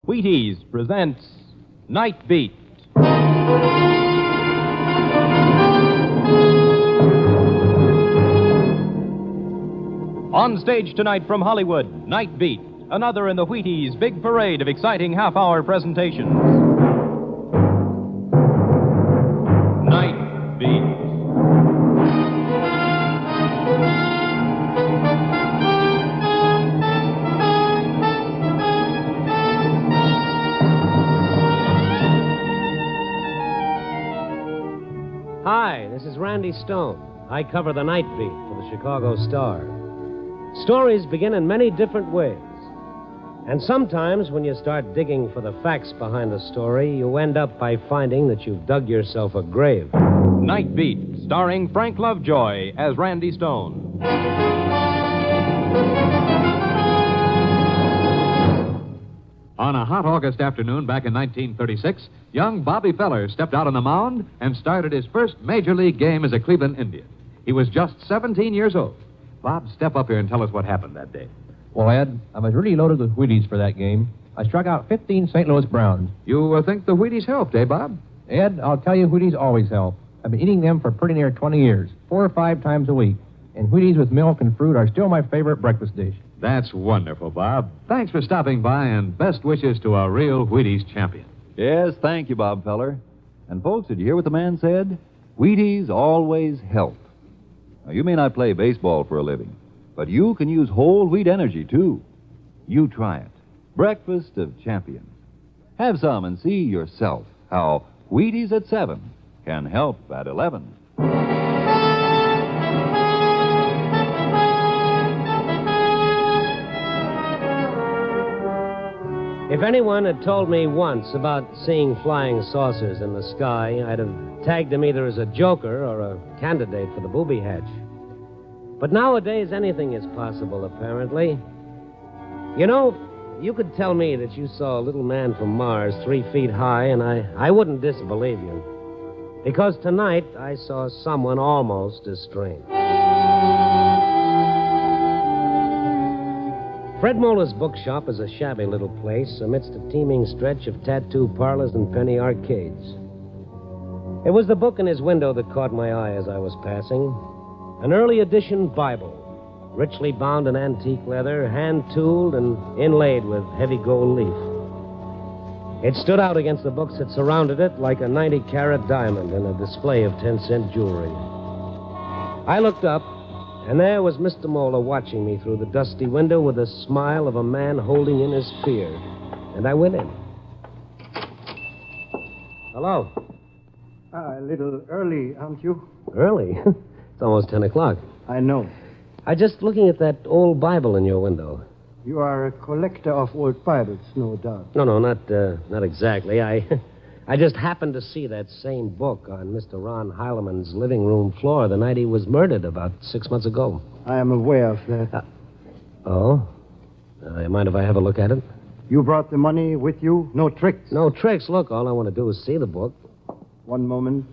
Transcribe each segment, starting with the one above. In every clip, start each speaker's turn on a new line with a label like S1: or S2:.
S1: Wheaties presents Nightbeat. On stage tonight from Hollywood, Nightbeat, another in the Wheaties' big parade of exciting half-hour presentations. Nightbeat.
S2: Hi, this is Randy Stone. I cover the Nightbeat for the Chicago Star. Stories begin in many different ways. And sometimes when you start digging for the facts behind the story, you end up by finding that you've dug yourself a grave.
S1: Nightbeat, starring Frank Lovejoy as Randy Stone.
S3: On a hot August afternoon back in 1936, young Bobby Feller stepped out on the mound and started his first major league game as a Cleveland Indian. He was just 17 years old. Bob, step up here and tell us what happened that day.
S4: Well, Ed, I was really loaded with Wheaties for that game. I struck out 15 St. Louis Browns.
S3: You think the Wheaties helped, eh, Bob?
S4: Ed, I'll tell you, Wheaties always help. I've been eating them for pretty near 20 years, 4 or 5 times a week. And Wheaties with milk and fruit are still my favorite breakfast dish.
S3: That's wonderful, Bob. Thanks for stopping by, and best wishes to a real Wheaties champion.
S5: Yes, thank you, Bob Feller. And folks, did you hear what the man said? Wheaties always help. Now, you may not play baseball for a living, but you can use whole wheat energy, too. You try it. Breakfast of champions. Have some and see yourself how Wheaties at 7 can help at 11.
S2: If anyone had told me once about seeing flying saucers in the sky, I'd have tagged him either as a joker or a candidate for the booby hatch. But nowadays, anything is possible, apparently. You know, you could tell me that you saw a little man from Mars 3 feet high, and I wouldn't disbelieve you. Because tonight, I saw someone almost as strange. Fred Muller's bookshop is a shabby little place amidst a teeming stretch of tattoo parlors and penny arcades. It was the book in his window that caught my eye as I was passing. An early edition Bible, richly bound in antique leather, hand-tooled and inlaid with heavy gold leaf. It stood out against the books that surrounded it like a 90-carat diamond in a display of 10-cent jewelry. I looked up, and there was Mr. Moeller watching me through the dusty window with the smile of a man holding in his fear. And I went in. Hello.
S6: A little early, aren't you?
S2: Early? It's almost 10 o'clock.
S6: I know.
S2: I'm just looking at that old Bible in your window.
S6: You are a collector of old Bibles, no doubt.
S2: No, not exactly. I just happened to see that same book on Mr. Ron Heileman's living room floor the night he was murdered about 6 months ago.
S6: I am aware of that.
S2: You mind if I have a look at it?
S6: You brought the money with you? No tricks?
S2: No tricks. Look, all I want to do is see the book.
S6: One moment.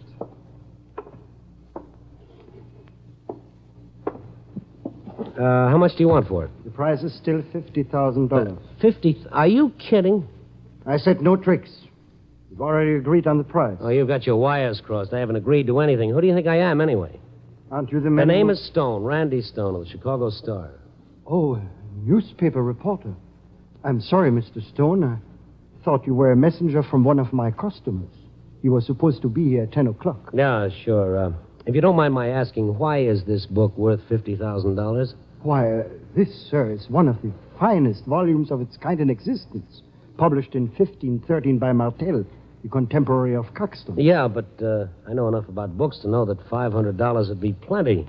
S2: How much do you want for it?
S6: The price is still $50,000.
S2: 50? Are you kidding?
S6: I said no tricks. We've already agreed on the price.
S2: Oh, you've got your wires crossed. I haven't agreed to anything. Who do you think I am, anyway?
S6: Aren't you the man?
S2: The name is Stone, Randy Stone of the Chicago Star.
S6: Oh, a newspaper reporter. I'm sorry, Mr. Stone. I thought you were a messenger from one of my customers. You were supposed to be here at 10 o'clock.
S2: Yeah, sure. If you don't mind my asking, why is this book worth $50,000?
S6: Why, this, sir, is one of the finest volumes of its kind in existence. Published in 1513 by Martel, the contemporary of Caxton.
S2: Yeah, but I know enough about books to know that $500 would be plenty.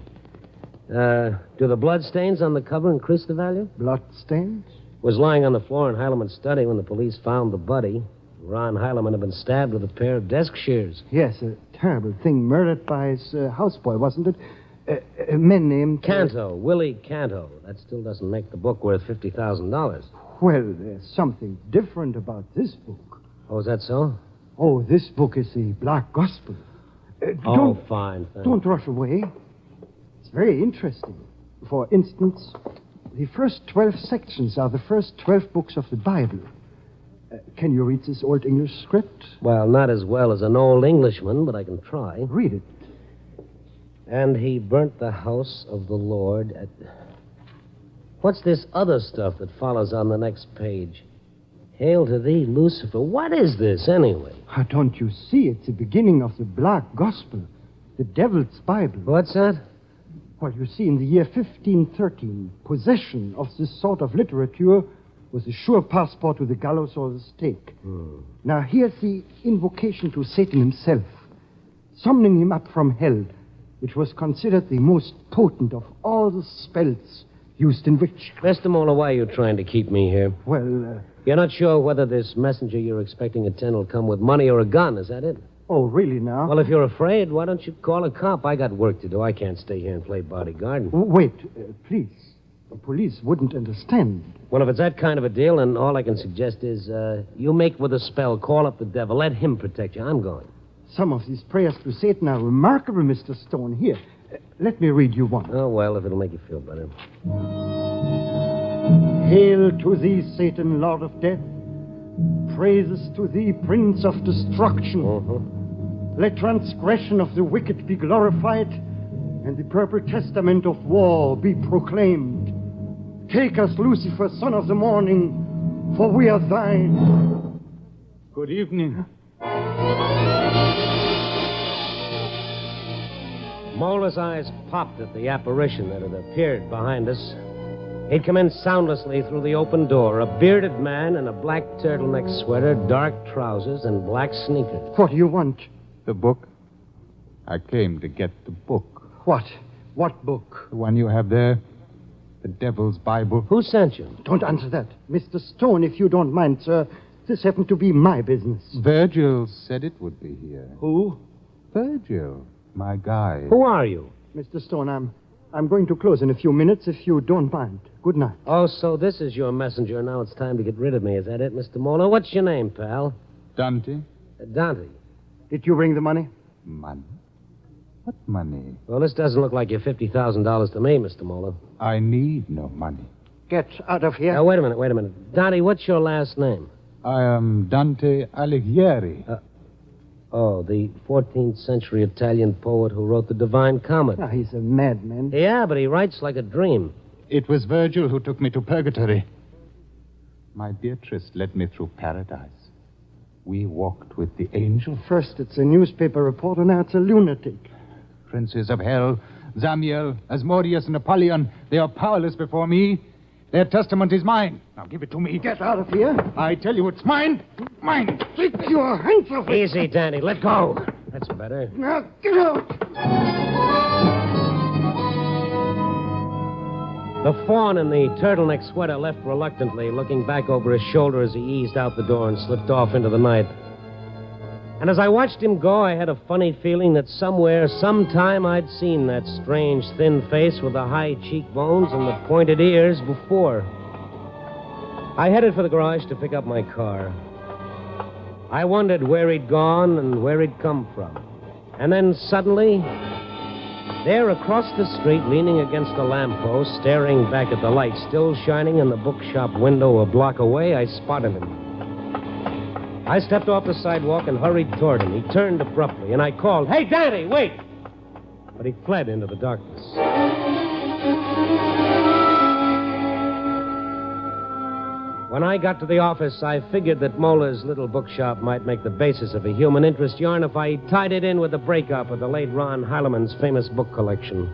S2: Do the bloodstains on the cover increase the value?
S6: Bloodstains?
S2: Was lying on the floor in Heileman's study when the police found the body. Ron Heileman had been stabbed with a pair of desk shears.
S6: Yes, a terrible thing. Murdered by his houseboy, wasn't it? A man named...
S2: Canto, Willie Canto. That still doesn't make the book worth $50,000.
S6: Well, there's something different about this book.
S2: Oh, is that so?
S6: Oh, this book is the Black Gospel.
S2: Fine. Thanks.
S6: Don't rush away. It's very interesting. For instance, the first 12 sections are the first 12 books of the Bible. Can you read this Old English script?
S2: Well, not as well as an old Englishman, but I can try.
S6: Read it.
S2: And he burnt the house of the Lord at... What's this other stuff that follows on the next page? Hail to thee, Lucifer. What is this, anyway?
S6: Don't you see? It's the beginning of the Black Gospel, the Devil's Bible.
S2: What's that?
S6: Well, you see, in the year 1513, possession of this sort of literature was a sure passport to the gallows or the stake. Now, here's the invocation to Satan himself, summoning him up from hell, which was considered the most potent of all the spells used in witchcraft.
S2: Mr. Mola, why are you trying to keep me here?
S6: Well,
S2: You're not sure whether this messenger you're expecting at 10 will come with money or a gun, is that it?
S6: oh, really now?
S2: Well, if you're afraid, why don't you call a cop? I got work to do. I can't stay here and play bodyguard.
S6: Wait, please. The police wouldn't understand.
S2: Well, if it's that kind of a deal, then all I can suggest is you make with a spell, call up the devil, let him protect you. I'm going.
S6: Some of these prayers to Satan are remarkable, Mr. Stone. Here, let me read you one.
S2: Oh, well, if it'll make you feel better.
S6: Hail to thee, Satan, Lord of death. Praises to thee, Prince of destruction. Let transgression of the wicked be glorified, and the purple testament of war be proclaimed. Take us, Lucifer, son of the morning, for we are thine.
S7: Good evening.
S2: Mola's eyes popped at the apparition that had appeared behind us. He'd come in soundlessly through the open door, a bearded man in a black turtleneck sweater, dark trousers, and black sneakers.
S6: What do you want?
S7: The book? I came to get the book.
S6: What? What book?
S7: The one you have there. The Devil's Bible.
S2: Who sent you?
S6: Don't answer that. Mr. Stone, if you don't mind, sir, this happened to be my business.
S7: Virgil said it would be here.
S6: Who?
S7: Virgil, my guide.
S2: Who are you?
S6: Mr. Stone, I'm going to close in a few minutes if you don't mind. Good night.
S2: Oh, so this is your messenger. Now it's time to get rid of me. Is that it, Mr. Mola? What's your name, pal?
S7: Dante?
S2: Dante.
S6: Did you bring the money?
S7: Money? What money?
S2: Well, this doesn't look like your $50,000 to me, Mr. Mola.
S7: I need no money.
S6: Get out of here.
S2: Now, wait a minute. Dante, what's your last name?
S7: I am Dante Alighieri.
S2: Oh, the 14th century Italian poet who wrote the Divine Comedy.
S6: He's a madman.
S2: Yeah, but he writes like a dream.
S7: It was Virgil who took me to purgatory. My Beatrice led me through paradise. We walked with the angel.
S6: First it's a newspaper reporter, now it's a lunatic.
S7: Princes of hell, Zamiel, Asmodeus, and Apollyon, they are powerless before me. Their testament is mine. Now give it to me.
S6: Get out of here.
S7: I tell you it's mine. Mine.
S6: Take your hands off it.
S2: Easy, Danny. Let go. That's better.
S6: Now get out.
S2: The fawn in the turtleneck sweater left reluctantly, looking back over his shoulder as he eased out the door and slipped off into the night. And as I watched him go, I had a funny feeling that somewhere, sometime, I'd seen that strange, thin face with the high cheekbones and the pointed ears before. I headed for the garage to pick up my car. I wondered where he'd gone and where he'd come from. And then suddenly, there across the street, leaning against a lamppost, staring back at the light still shining in the bookshop window a block away, I spotted him. I stepped off the sidewalk and hurried toward him. He turned abruptly, and I called, "Hey, Danny, wait!" But he fled into the darkness. When I got to the office, I figured that Mola's little bookshop might make the basis of a human interest yarn if I tied it in with the breakup of the late Ron Heileman's famous book collection.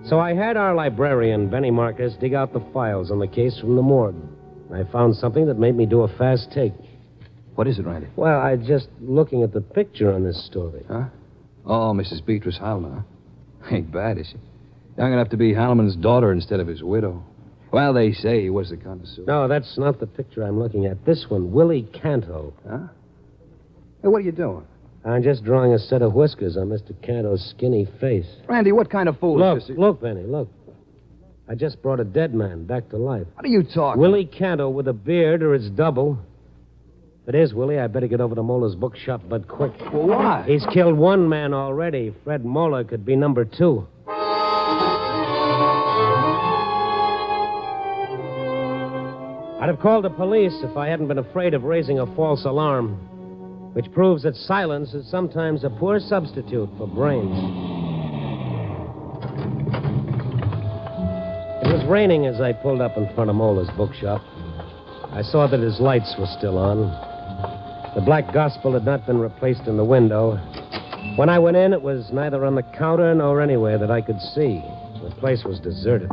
S2: So I had our librarian, Benny Marcus, dig out the files on the case from the morgue. I found something that made me do a fast take.
S8: What is it, Randy?
S2: Well, I just looking at the picture on this story.
S8: Huh? Oh, Mrs. Beatrice Heilman, huh? Ain't bad, is she? Young enough to be Heilman's daughter instead of his widow. Well, they say he was the connoisseur.
S2: No, that's not the picture I'm looking at. This one, Willie Canto.
S8: Huh? Hey, what are you doing?
S2: I'm just drawing a set of whiskers on Mr. Canto's skinny face.
S8: Randy, what kind of fool is this?
S2: Look, Benny, look. I just brought a dead man back to life.
S8: What are you talking?
S2: Willie Canto with a beard or its double. If it is, Willie, I better get over to Mola's bookshop, but quick.
S8: Well, why?
S2: He's killed one man already. Fred Mola could be number 2. I'd have called the police if I hadn't been afraid of raising a false alarm, which proves that silence is sometimes a poor substitute for brains. It was raining as I pulled up in front of Mola's bookshop. I saw that his lights were still on. The Black Gospel had not been replaced in the window. When I went in, it was neither on the counter nor anywhere that I could see. The place was deserted.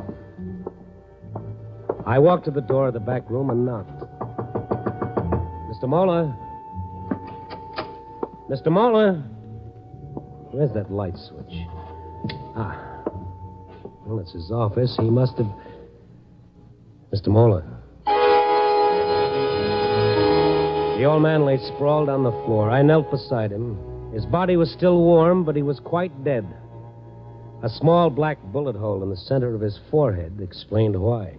S2: I walked to the door of the back room and knocked. Mr. Mola? Mr. Mola? Where's that light switch? Ah. Well, it's his office. He must have... Mr. Mola. The old man lay sprawled on the floor. I knelt beside him. His body was still warm, but he was quite dead. A small black bullet hole in the center of his forehead explained why.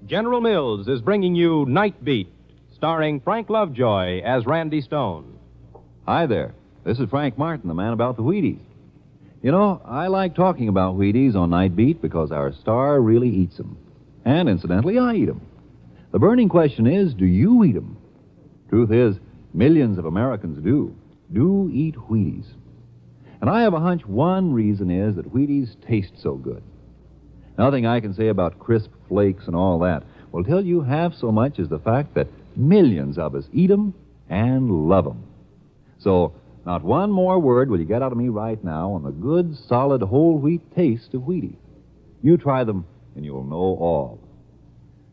S1: General Mills is bringing you Nightbeat, starring Frank Lovejoy as Randy Stone.
S5: Hi there. This is Frank Martin, the man about the Wheaties. You know, I like talking about Wheaties on Nightbeat because our star really eats them. And incidentally, I eat them. The burning question is, do you eat them? Truth is, millions of Americans do eat Wheaties. And I have a hunch one reason is that Wheaties taste so good. Nothing I can say about crisp flakes and all that will tell you half so much as the fact that millions of us eat them and love them. So, not one more word will you get out of me right now on the good, solid, whole wheat taste of Wheaties. You try them, and you'll know all.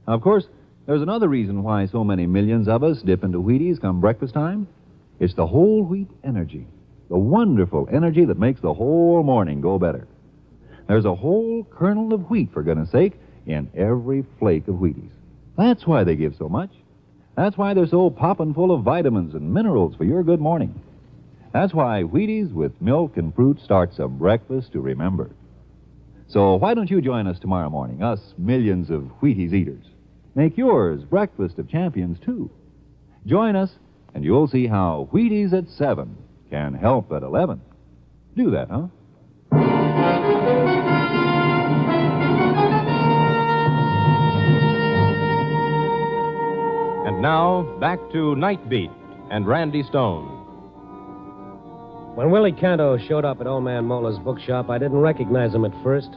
S5: Now, of course, there's another reason why so many millions of us dip into Wheaties come breakfast time. It's the whole wheat energy, the wonderful energy that makes the whole morning go better. There's a whole kernel of wheat, for goodness sake, in every flake of Wheaties. That's why they give so much. That's why they're so poppin' full of vitamins and minerals for your good morning. That's why Wheaties with milk and fruit starts a breakfast to remember. So why don't you join us tomorrow morning, us millions of Wheaties eaters? Make yours breakfast of champions, too. Join us, and you'll see how Wheaties at 7 can help at 11. Do that, huh?
S1: And now, back to Nightbeat and Randy Stone.
S2: When Willie Canto showed up at Old Man Mola's bookshop, I didn't recognize him at first.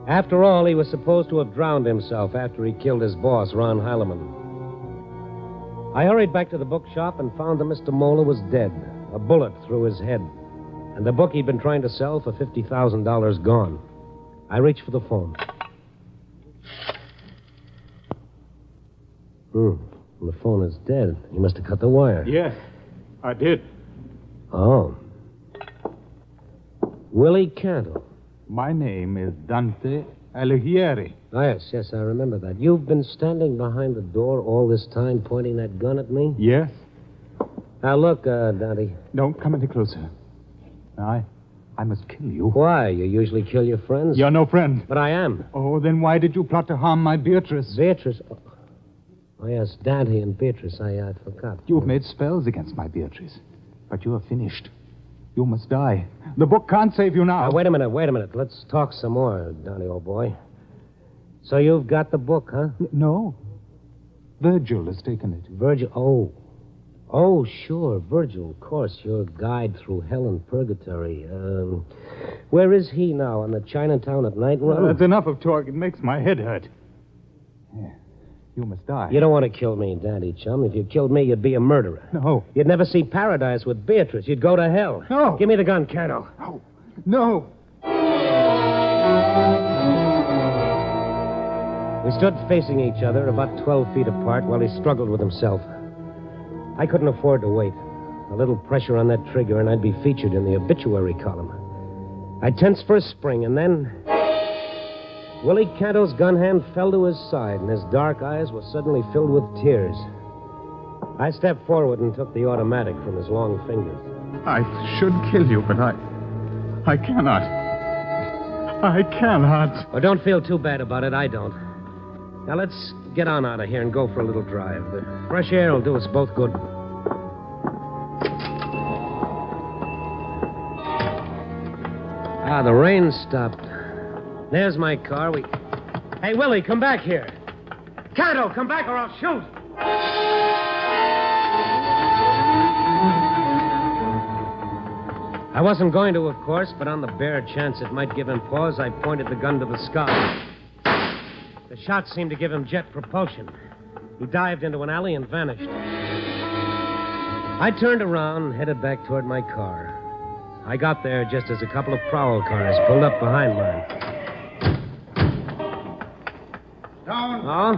S2: After all, he was supposed to have drowned himself after he killed his boss, Ron Heilemann. I hurried back to the bookshop and found that Mr. Mola was dead, a bullet through his head, and the book he'd been trying to sell for $50,000 gone. I reached for the phone. The phone is dead. You must have cut the wire.
S7: Yes, I did.
S2: Oh. Willie Canto.
S7: My name is Dante Alighieri.
S2: Oh, yes, I remember that. You've been standing behind the door all this time pointing that gun at me?
S7: Yes?
S2: Now, look, Dante.
S7: Don't come any closer. I must kill you.
S2: Why? You usually kill your friends?
S7: You're no friend.
S2: But I am.
S7: Oh, then why did you plot to harm my Beatrice?
S2: Beatrice? Oh, yes, Dante and Beatrice. I forgot.
S7: You've made spells against my Beatrice. But you are finished. You must die. The book can't save you now.
S2: Wait a minute. Let's talk some more, Donnie, old boy. So you've got the book, huh?
S7: No. Virgil has taken it.
S2: Virgil? Oh, sure, Virgil, of course. Your guide through hell and purgatory. Where is he now? On the Chinatown at night run?
S7: That's enough of talk. It makes my head hurt. Yeah. You must die.
S2: You don't want to kill me, Daddy Chum. If you killed me, you'd be a murderer.
S7: No.
S2: You'd never see paradise with Beatrice. You'd go to hell.
S7: No.
S2: Give me the gun, Canto.
S7: No.
S2: We stood facing each other, about 12 feet apart, while he struggled with himself. I couldn't afford to wait. A little pressure on that trigger, and I'd be featured in the obituary column. I tensed for a spring, and then... Willie Canto's gun hand fell to his side, and his dark eyes were suddenly filled with tears. I stepped forward and took the automatic from his long fingers.
S7: I should kill you, but I cannot. I cannot.
S2: Oh, don't feel too bad about it. I don't. Now, let's get on out of here and go for a little drive. The fresh air will do us both good. Ah, the rain stopped. There's my car. Hey, Willie, come back here. Canto, come back or I'll shoot. I wasn't going to, of course, but on the bare chance it might give him pause, I pointed the gun to the sky. The shot seemed to give him jet propulsion. He dived into an alley and vanished. I turned around and headed back toward my car. I got there just as a couple of prowl cars pulled up behind mine.
S9: Stone?
S2: Oh?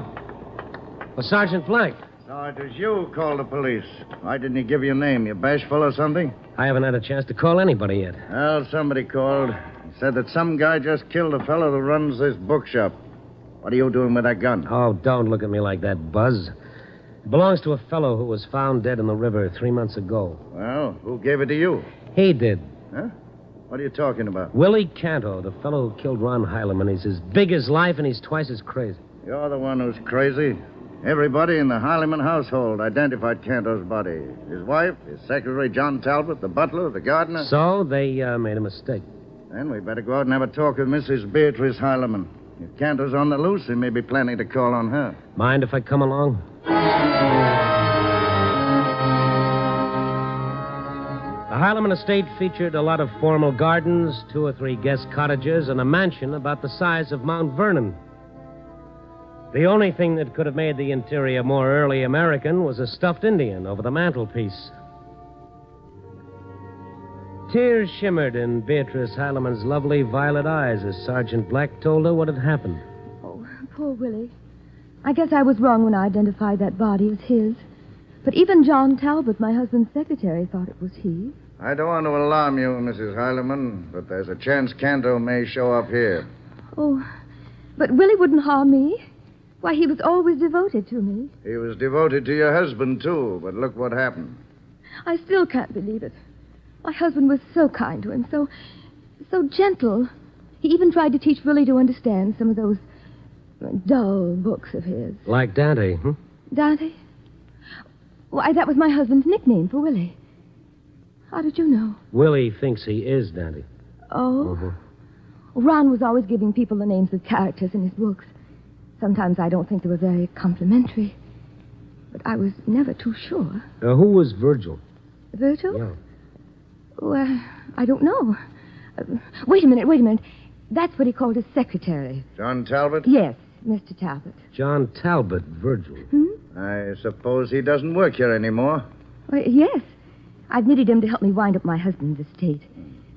S2: Well, Sergeant Black.
S9: No, it was you who called the police. Why didn't he give you a name? You bashful or something?
S2: I haven't had a chance to call anybody yet.
S9: Well, somebody called. He said that some guy just killed the fellow who runs this bookshop. What are you doing with that gun?
S2: Oh, don't look at me like that, Buzz. It belongs to a fellow who was found dead in the river 3 months ago.
S9: Well, who gave it to you?
S2: He did.
S9: Huh? What are you talking about?
S2: Willie Canto, the fellow who killed Ron Heileman. He's as big as life and he's twice as crazy.
S9: You're the one who's crazy. Everybody in the Heileman household identified Canto's body. His wife, his secretary, John Talbot, the butler, the gardener.
S2: So they made a mistake.
S9: Then we better go out and have a talk with Mrs. Beatrice Heileman. If Canto's on the loose, he may be planning to call on her.
S2: Mind if I come along? The Heileman estate featured a lot of formal gardens, 2 or 3 guest cottages, and a mansion about the size of Mount Vernon. The only thing that could have made the interior more early American was a stuffed Indian over the mantelpiece. Tears shimmered in Beatrice Heileman's lovely violet eyes as Sergeant Black told her what had happened.
S10: Oh, poor Willie. I guess I was wrong when I identified that body as his. But even John Talbot, my husband's secretary, thought it was he.
S9: I don't want to alarm you, Mrs. Heileman, but there's a chance Canto may show up here.
S10: Oh, but Willie wouldn't harm me. Why, he was always devoted to me.
S9: He was devoted to your husband, too, but look what happened.
S10: I still can't believe it. My husband was so kind to him, so gentle. He even tried to teach Willie to understand some of those dull books of his.
S2: Like Dante, hmm?
S10: Dante? Why, that was my husband's nickname for Willie. How did you know?
S2: Willie thinks he is Dante.
S10: Oh?
S2: Uh-huh.
S10: Ron was always giving people the names of characters in his books. Sometimes I don't think they were very complimentary. But I was never too sure.
S2: Who was Virgil?
S10: Virgil?
S2: Yeah.
S10: Well, I don't know. Wait a minute. That's what he called his secretary.
S9: John Talbot?
S10: Yes, Mr. Talbot.
S2: John Talbot, Virgil.
S9: I suppose he doesn't work here anymore.
S10: Well, yes. I've needed him to help me wind up my husband's estate.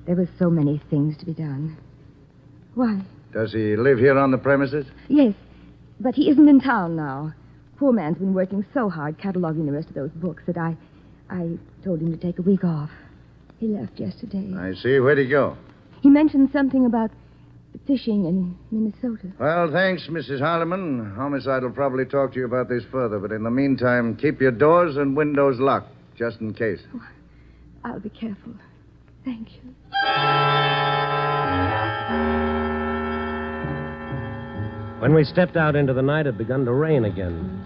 S10: There were so many things to be done. Why?
S9: Does he live here on the premises?
S10: Yes, but he isn't in town now. Poor man's been working so hard cataloging the rest of those books that I told him to take a week off. He left yesterday.
S9: I see. Where'd he go?
S10: He mentioned something about fishing in Minnesota.
S9: Well, thanks, Mrs. Heileman. Homicide will probably talk to you about this further, but in the meantime, keep your doors and windows locked, just in case.
S10: Oh, I'll be careful. Thank you.
S2: When we stepped out into the night, it had begun to rain again.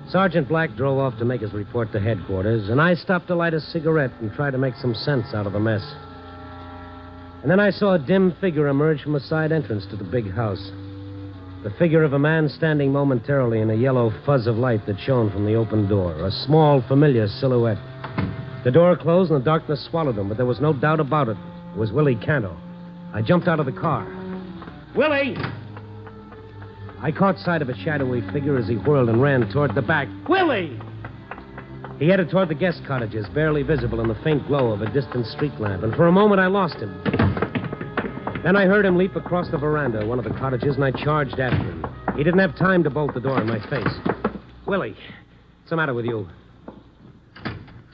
S2: Sergeant Black drove off to make his report to headquarters, and I stopped to light a cigarette and try to make some sense out of the mess. And then I saw a dim figure emerge from a side entrance to the big house. The figure of a man standing momentarily in a yellow fuzz of light that shone from the open door, a small, familiar silhouette. The door closed and the darkness swallowed him, but there was no doubt about it. It was Willie Canto. I jumped out of the car. Willie! I caught sight of a shadowy figure as he whirled and ran toward the back. Willie! He headed toward the guest cottages, barely visible in the faint glow of a distant street lamp, and for a moment I lost him. Then I heard him leap across the veranda of one of the cottages, and I charged after him. He didn't have time to bolt the door in my face. Willie, what's the matter with you?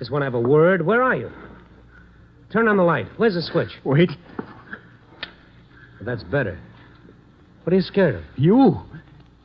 S2: Just want to have a word? Where are you? Turn on the light. Where's the switch?
S7: Wait.
S2: Well, that's better. What are you scared of?
S7: You.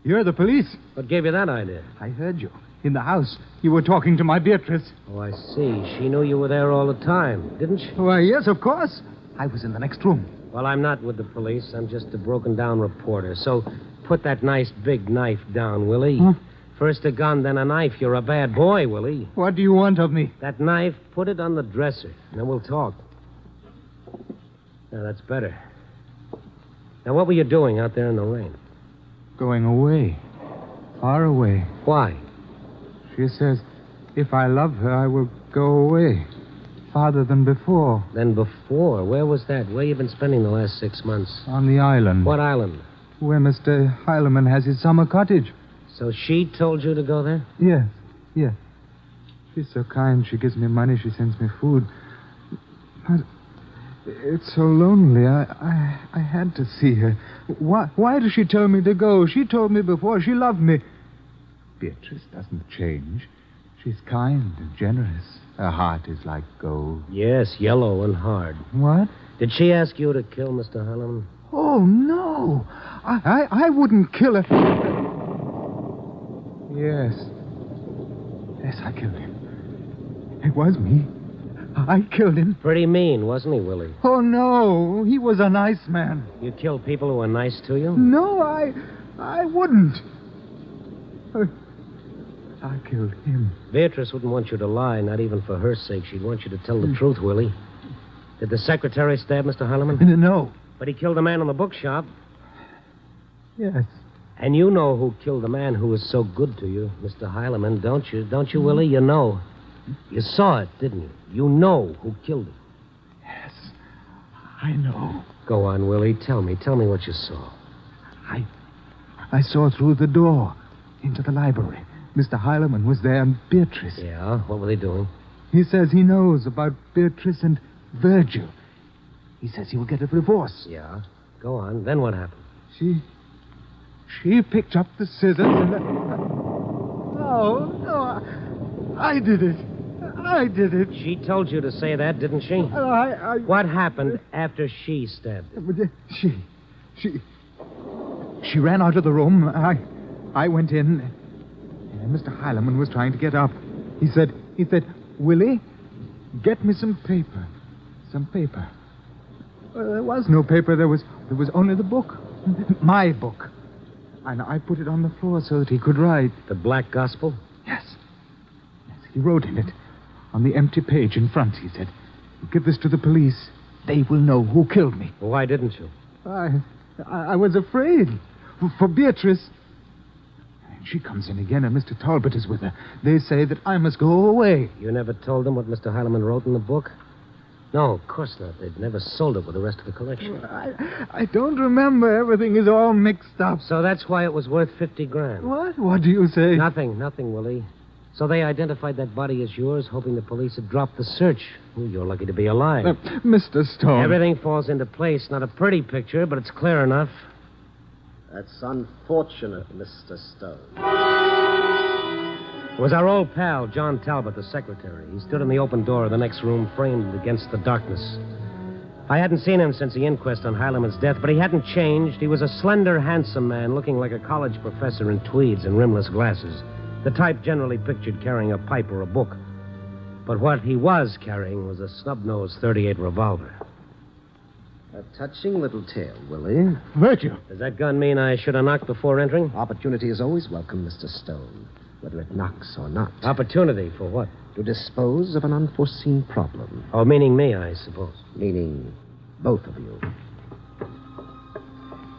S7: You're the police.
S2: What gave you that idea?
S7: I heard you. In the house. You were talking to my Beatrice.
S2: Oh, I see. She knew you were there all the time, didn't she?
S7: Why, yes, of course. I was in the next room.
S2: Well, I'm not with the police. I'm just a broken-down reporter. So put that nice big knife down, Willie.
S7: Huh?
S2: First a gun, then a knife. You're a bad boy, Willie.
S7: What do you want of me?
S2: That knife, put it on the dresser, and then we'll talk. Now, that's better. Now, what were you doing out there in the rain?
S7: Going away. Far away.
S2: Why?
S7: She says, if I love her, I will go away. Farther than before.
S2: Then before? Where was that? Where you been spending the last 6 months?
S7: On the island.
S2: What island?
S7: Where Mr. Heileman has his summer cottage.
S2: So she told you to go there?
S7: Yes, yes. She's so kind. She gives me money. She sends me food. But it's so lonely. I had to see her. Why does she tell me to go? She told me before she loved me. Beatrice doesn't change. She's kind and generous. Her heart is like gold.
S2: Yes, yellow and hard.
S7: What?
S2: Did she ask you to kill Mr. Heileman?
S7: Oh, no. I wouldn't kill her. Yes. Yes, I killed him. It was me. I killed him.
S2: Pretty mean, wasn't he, Willie?
S7: Oh, no. He was a nice man.
S2: You killed people who were nice to you?
S7: No, I wouldn't. I killed him.
S2: Beatrice wouldn't want you to lie, not even for her sake. She'd want you to tell the truth, Willie. Did the secretary stab Mr. Heileman?
S7: No.
S2: But he killed a man in the bookshop.
S7: Yes.
S2: And you know who killed the man who was so good to you, Mr. Heileman, don't you? Don't you, Willie? You know. You saw it, didn't you? You know who killed him.
S7: Yes, I know.
S2: Go on, Willie. Tell me what you saw.
S7: I saw through the door into the library. Mr. Heileman was there and Beatrice.
S2: Yeah? What were they doing?
S7: He says he knows about Beatrice and Virgil. He says he will get a divorce.
S2: Yeah? Go on. Then what happened?
S7: She picked up the scissors and... No, I did it. I did it.
S2: She told you to say that, didn't she? What happened after she stabbed him?
S7: She ran out of the room. I went in, and Mr. Heileman was trying to get up. He said, Willie, get me some paper. Some paper. There was no paper. There was only the book. My book. And I put it on the floor so that he could write.
S2: The Black Gospel?
S7: Yes. He wrote in it. On the empty page in front, he said, give this to the police. They will know who killed me.
S2: Well, why didn't you?
S7: I was afraid. For Beatrice. She comes in again, and Mr. Talbot is with her. They say that I must go away.
S2: You never told them what Mr. Heileman wrote in the book? No, of course not. They'd never sold it with the rest of the collection.
S7: I don't remember. Everything is all mixed up.
S2: So that's why it was worth $50,000.
S7: What? What do you say?
S2: Nothing, Willie. So they identified that body as yours, hoping the police had dropped the search. Well, you're lucky to be alive.
S7: Mr. Stone.
S2: Everything falls into place. Not a pretty picture, but it's clear enough.
S11: That's unfortunate, Mr. Stone.
S2: It was our old pal, John Talbot, the secretary. He stood in the open door of the next room, framed against the darkness. I hadn't seen him since the inquest on Heileman's death, but he hadn't changed. He was a slender, handsome man, looking like a college professor in tweeds and rimless glasses. The type generally pictured carrying a pipe or a book. But what he was carrying was a snub-nosed .38 revolver.
S11: A touching little tale, Willie.
S7: Virgil.
S2: Does that gun mean I should have knocked before entering?
S11: Opportunity is always welcome, Mr. Stone, whether it knocks or not.
S2: Opportunity for what?
S11: To dispose of an unforeseen problem.
S2: Oh, meaning me, I suppose.
S11: Meaning both of you.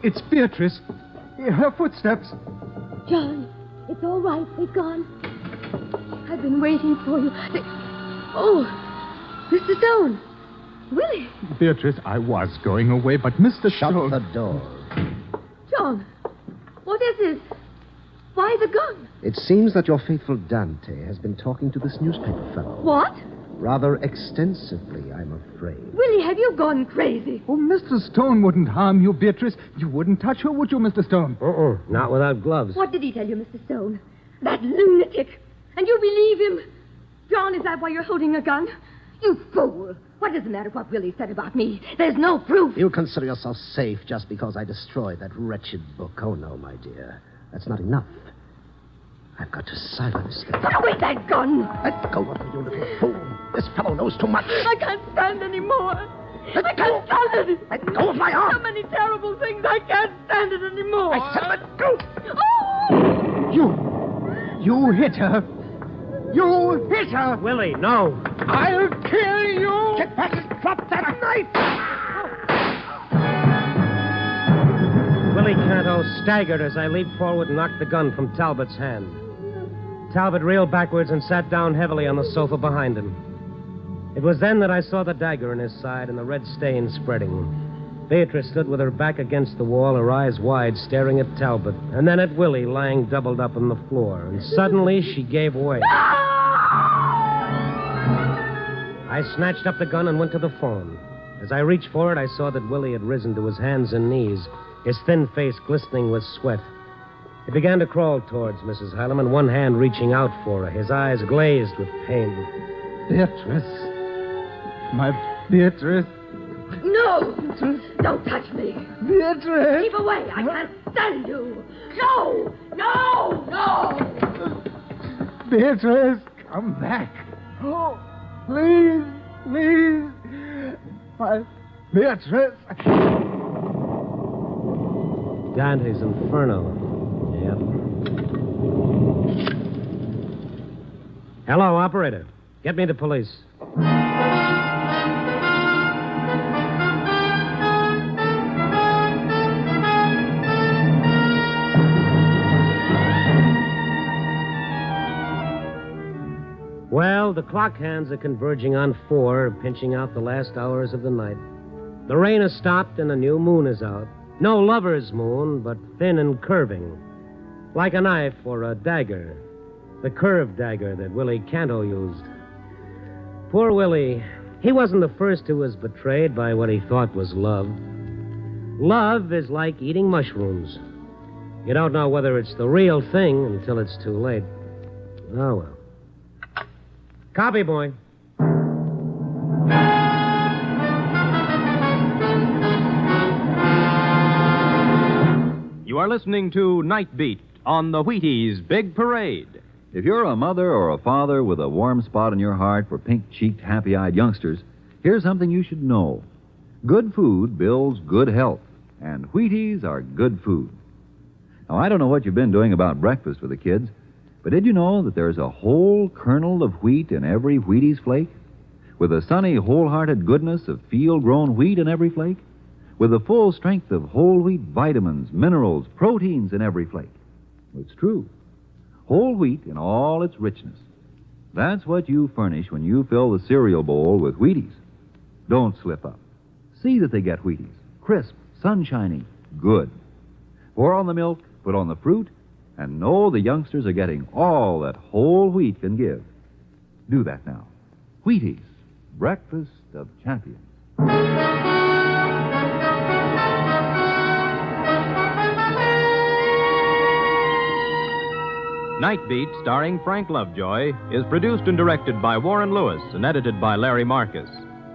S7: It's Beatrice. Her footsteps.
S10: John, it's all right. They've gone. I've been waiting for you. Oh, Mr. Stone. Willie.
S7: Beatrice, I was going away, but Mr. Stone...
S11: Shut the door.
S10: John, what is this? Why the gun?
S11: It seems that your faithful Dante has been talking to this newspaper fellow.
S10: What?
S11: Rather extensively, I'm afraid.
S10: Willie, have you gone crazy?
S7: Oh, Mr. Stone wouldn't harm you, Beatrice. You wouldn't touch her, would you, Mr. Stone?
S2: Not without gloves.
S10: What did he tell you, Mr. Stone? That lunatic. And you believe him? John, is that why you're holding a gun? You fool. What does it matter what Willie said about me? There's no proof.
S11: You consider yourself safe just because I destroyed that wretched book. Oh, no, my dear. That's not enough. I've got to silence them.
S10: Put away that gun.
S11: Let go of me, you little fool. This fellow knows too much.
S10: I can't stand anymore. I can't stand it.
S11: Let go of my arm.
S10: So many terrible things. I can't stand it anymore.
S11: I said let go.
S10: Oh!
S7: You hit her. You hit her.
S2: Willie, no.
S7: I'll kill you.
S11: Get back and drop that knife.
S2: Willie Canto staggered as I leaped forward and knocked the gun from Talbot's hand. Talbot reeled backwards and sat down heavily on the sofa behind him. It was then that I saw the dagger in his side and the red stain spreading. Beatrice stood with her back against the wall, her eyes wide, staring at Talbot, and then at Willie lying doubled up on the floor. And suddenly she gave way. I snatched up the gun and went to the phone. As I reached for it, I saw that Willie had risen to his hands and knees, his thin face glistening with sweat. He began to crawl towards Mrs. Heileman, one hand reaching out for her, his eyes glazed with pain.
S7: Beatrice. My Beatrice.
S10: No! Don't touch me!
S7: Beatrice!
S10: Keep away! I can't stand you! No! No! No!
S7: Beatrice, come back. Oh, please, please. My Beatrice.
S2: Dante's Inferno. Yep. Hello, operator. Get me the police. Well, the clock hands are converging on 4, pinching out the last hours of the night. The rain has stopped and a new moon is out. No lover's moon, but thin and curving. Like a knife or a dagger. The curved dagger that Willie Canto used. Poor Willie. He wasn't the first who was betrayed by what he thought was love. Love is like eating mushrooms. You don't know whether it's the real thing until it's too late. Oh, well. Copy, boy.
S1: You are listening to Nightbeat on the Wheaties Big Parade.
S5: If you're a mother or a father with a warm spot in your heart for pink-cheeked, happy-eyed youngsters, here's something you should know. Good food builds good health, and Wheaties are good food. Now, I don't know what you've been doing about breakfast for the kids, but did you know that there's a whole kernel of wheat in every Wheaties flake? With the sunny, wholehearted goodness of field-grown wheat in every flake? With the full strength of whole wheat vitamins, minerals, proteins in every flake? It's true. Whole wheat in all its richness. That's what you furnish when you fill the cereal bowl with Wheaties. Don't slip up. See that they get Wheaties. Crisp, sunshiny, good. Pour on the milk, put on the fruit, and know the youngsters are getting all that whole wheat can give. Do that now. Wheaties, breakfast of champions.
S1: Nightbeat, starring Frank Lovejoy, is produced and directed by Warren Lewis and edited by Larry Marcus.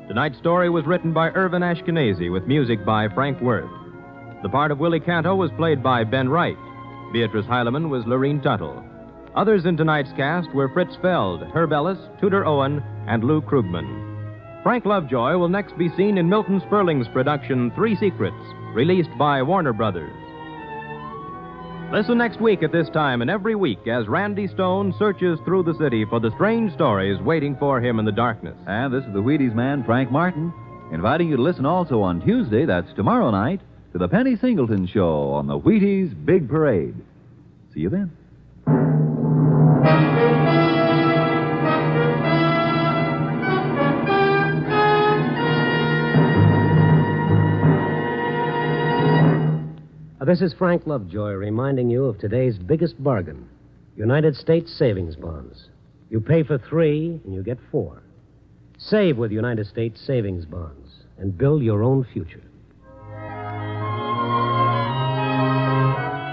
S1: Tonight's story was written by Irvin Ashkenazi with music by Frank Worth. The part of Willie Canto was played by Ben Wright. Beatrice Heileman was Lorene Tuttle. Others in tonight's cast were Fritz Feld, Herb Ellis, Tudor Owen, and Lou Krugman. Frank Lovejoy will next be seen in Milton Sperling's production 3 Secrets, released by Warner Brothers. Listen next week at this time and every week as Randy Stone searches through the city for the strange stories waiting for him in the darkness.
S5: And this is the Wheaties man, Frank Martin, inviting you to listen also on Tuesday, that's tomorrow night, to the Penny Singleton Show on the Wheaties Big Parade. See you then.
S2: This is Frank Lovejoy reminding you of today's biggest bargain, United States Savings Bonds. You pay for 3 and you get 4. Save with United States Savings Bonds and build your own future.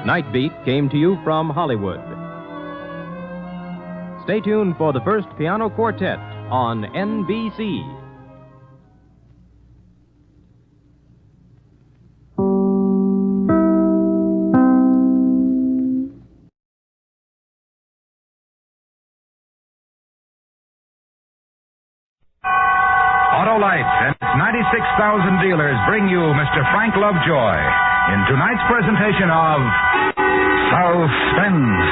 S1: Nightbeat came to you from Hollywood. Stay tuned for the first piano quartet on NBC.
S12: Autolite and 96,000 dealers bring you Mr. Frank Lovejoy in tonight's presentation of Suspense.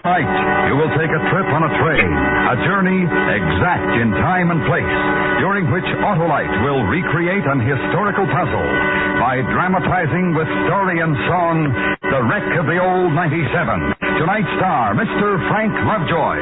S12: Tonight, you will take a trip on a train, a A journey exact in time and place, during which Autolite will recreate an historical puzzle by dramatizing with story and song the wreck of the old 97. Tonight's star, Mr. Frank Lovejoy.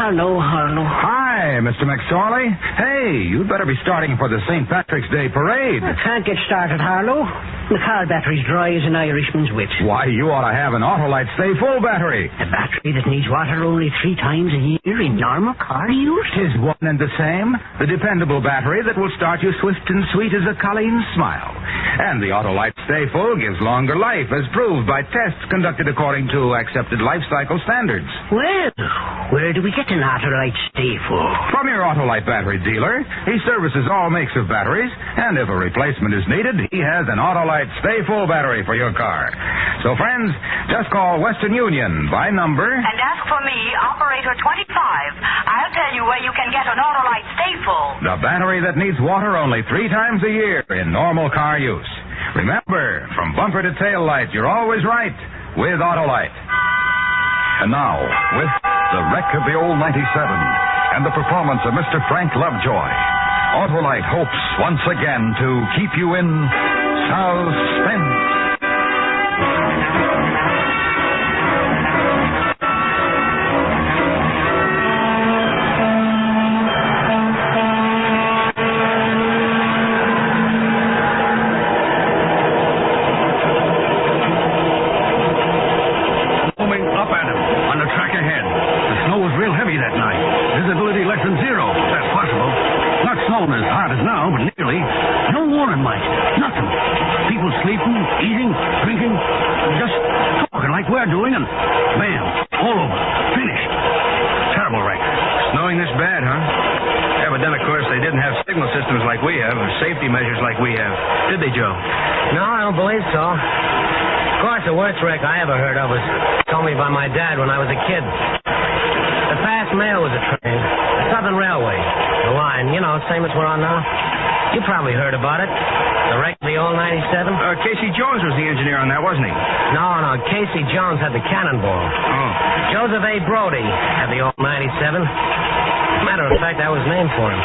S13: Hello.
S12: Hi, Mr. McSorley. Hey, you'd better be starting for the St. Patrick's Day parade.
S13: I can't get started, Harlow. The car battery's dry as an Irishman's wit.
S12: Why, you ought to have an Autolite Stay Full battery.
S13: A battery that needs water only 3 times a year in normal car use?
S12: 'Tis one and the same. The dependable battery that will start you swift and sweet as a Colleen's smile. And the Autolite Stay Full gives longer life, as proved by tests conducted according to accepted life cycle standards.
S13: Well, where do we get an Autolite Stay Full?
S12: From your Autolite battery dealer. He services all makes of batteries, and if a replacement is needed, he has an Autolite Stay Full battery for your car. So, friends, just call Western Union by number...
S14: And ask for me, Operator 25. I'll tell you where you can get an Autolite Stay Full.
S12: The battery that needs water only 3 times a year in normal car use. Remember, from bumper to tail light, you're always right with Autolite. And now, with the wreck of the old 97 and the performance of Mr. Frank Lovejoy, Autolite hopes once again to keep you in suspense.
S15: Safety measures like we have. Did they, Joe?
S2: No, I don't believe so. Of course, the worst wreck I ever heard of was told me by my dad when I was a kid. The fast mail was a train. The Southern Railway. The line, same as we're on now. You probably heard about it. The wreck of the old 97.
S15: Casey Jones was the engineer on that, wasn't he?
S2: No. Casey Jones had the cannonball.
S15: Oh.
S2: Joseph A. Brody had the old 97. Matter of fact, that was named for him.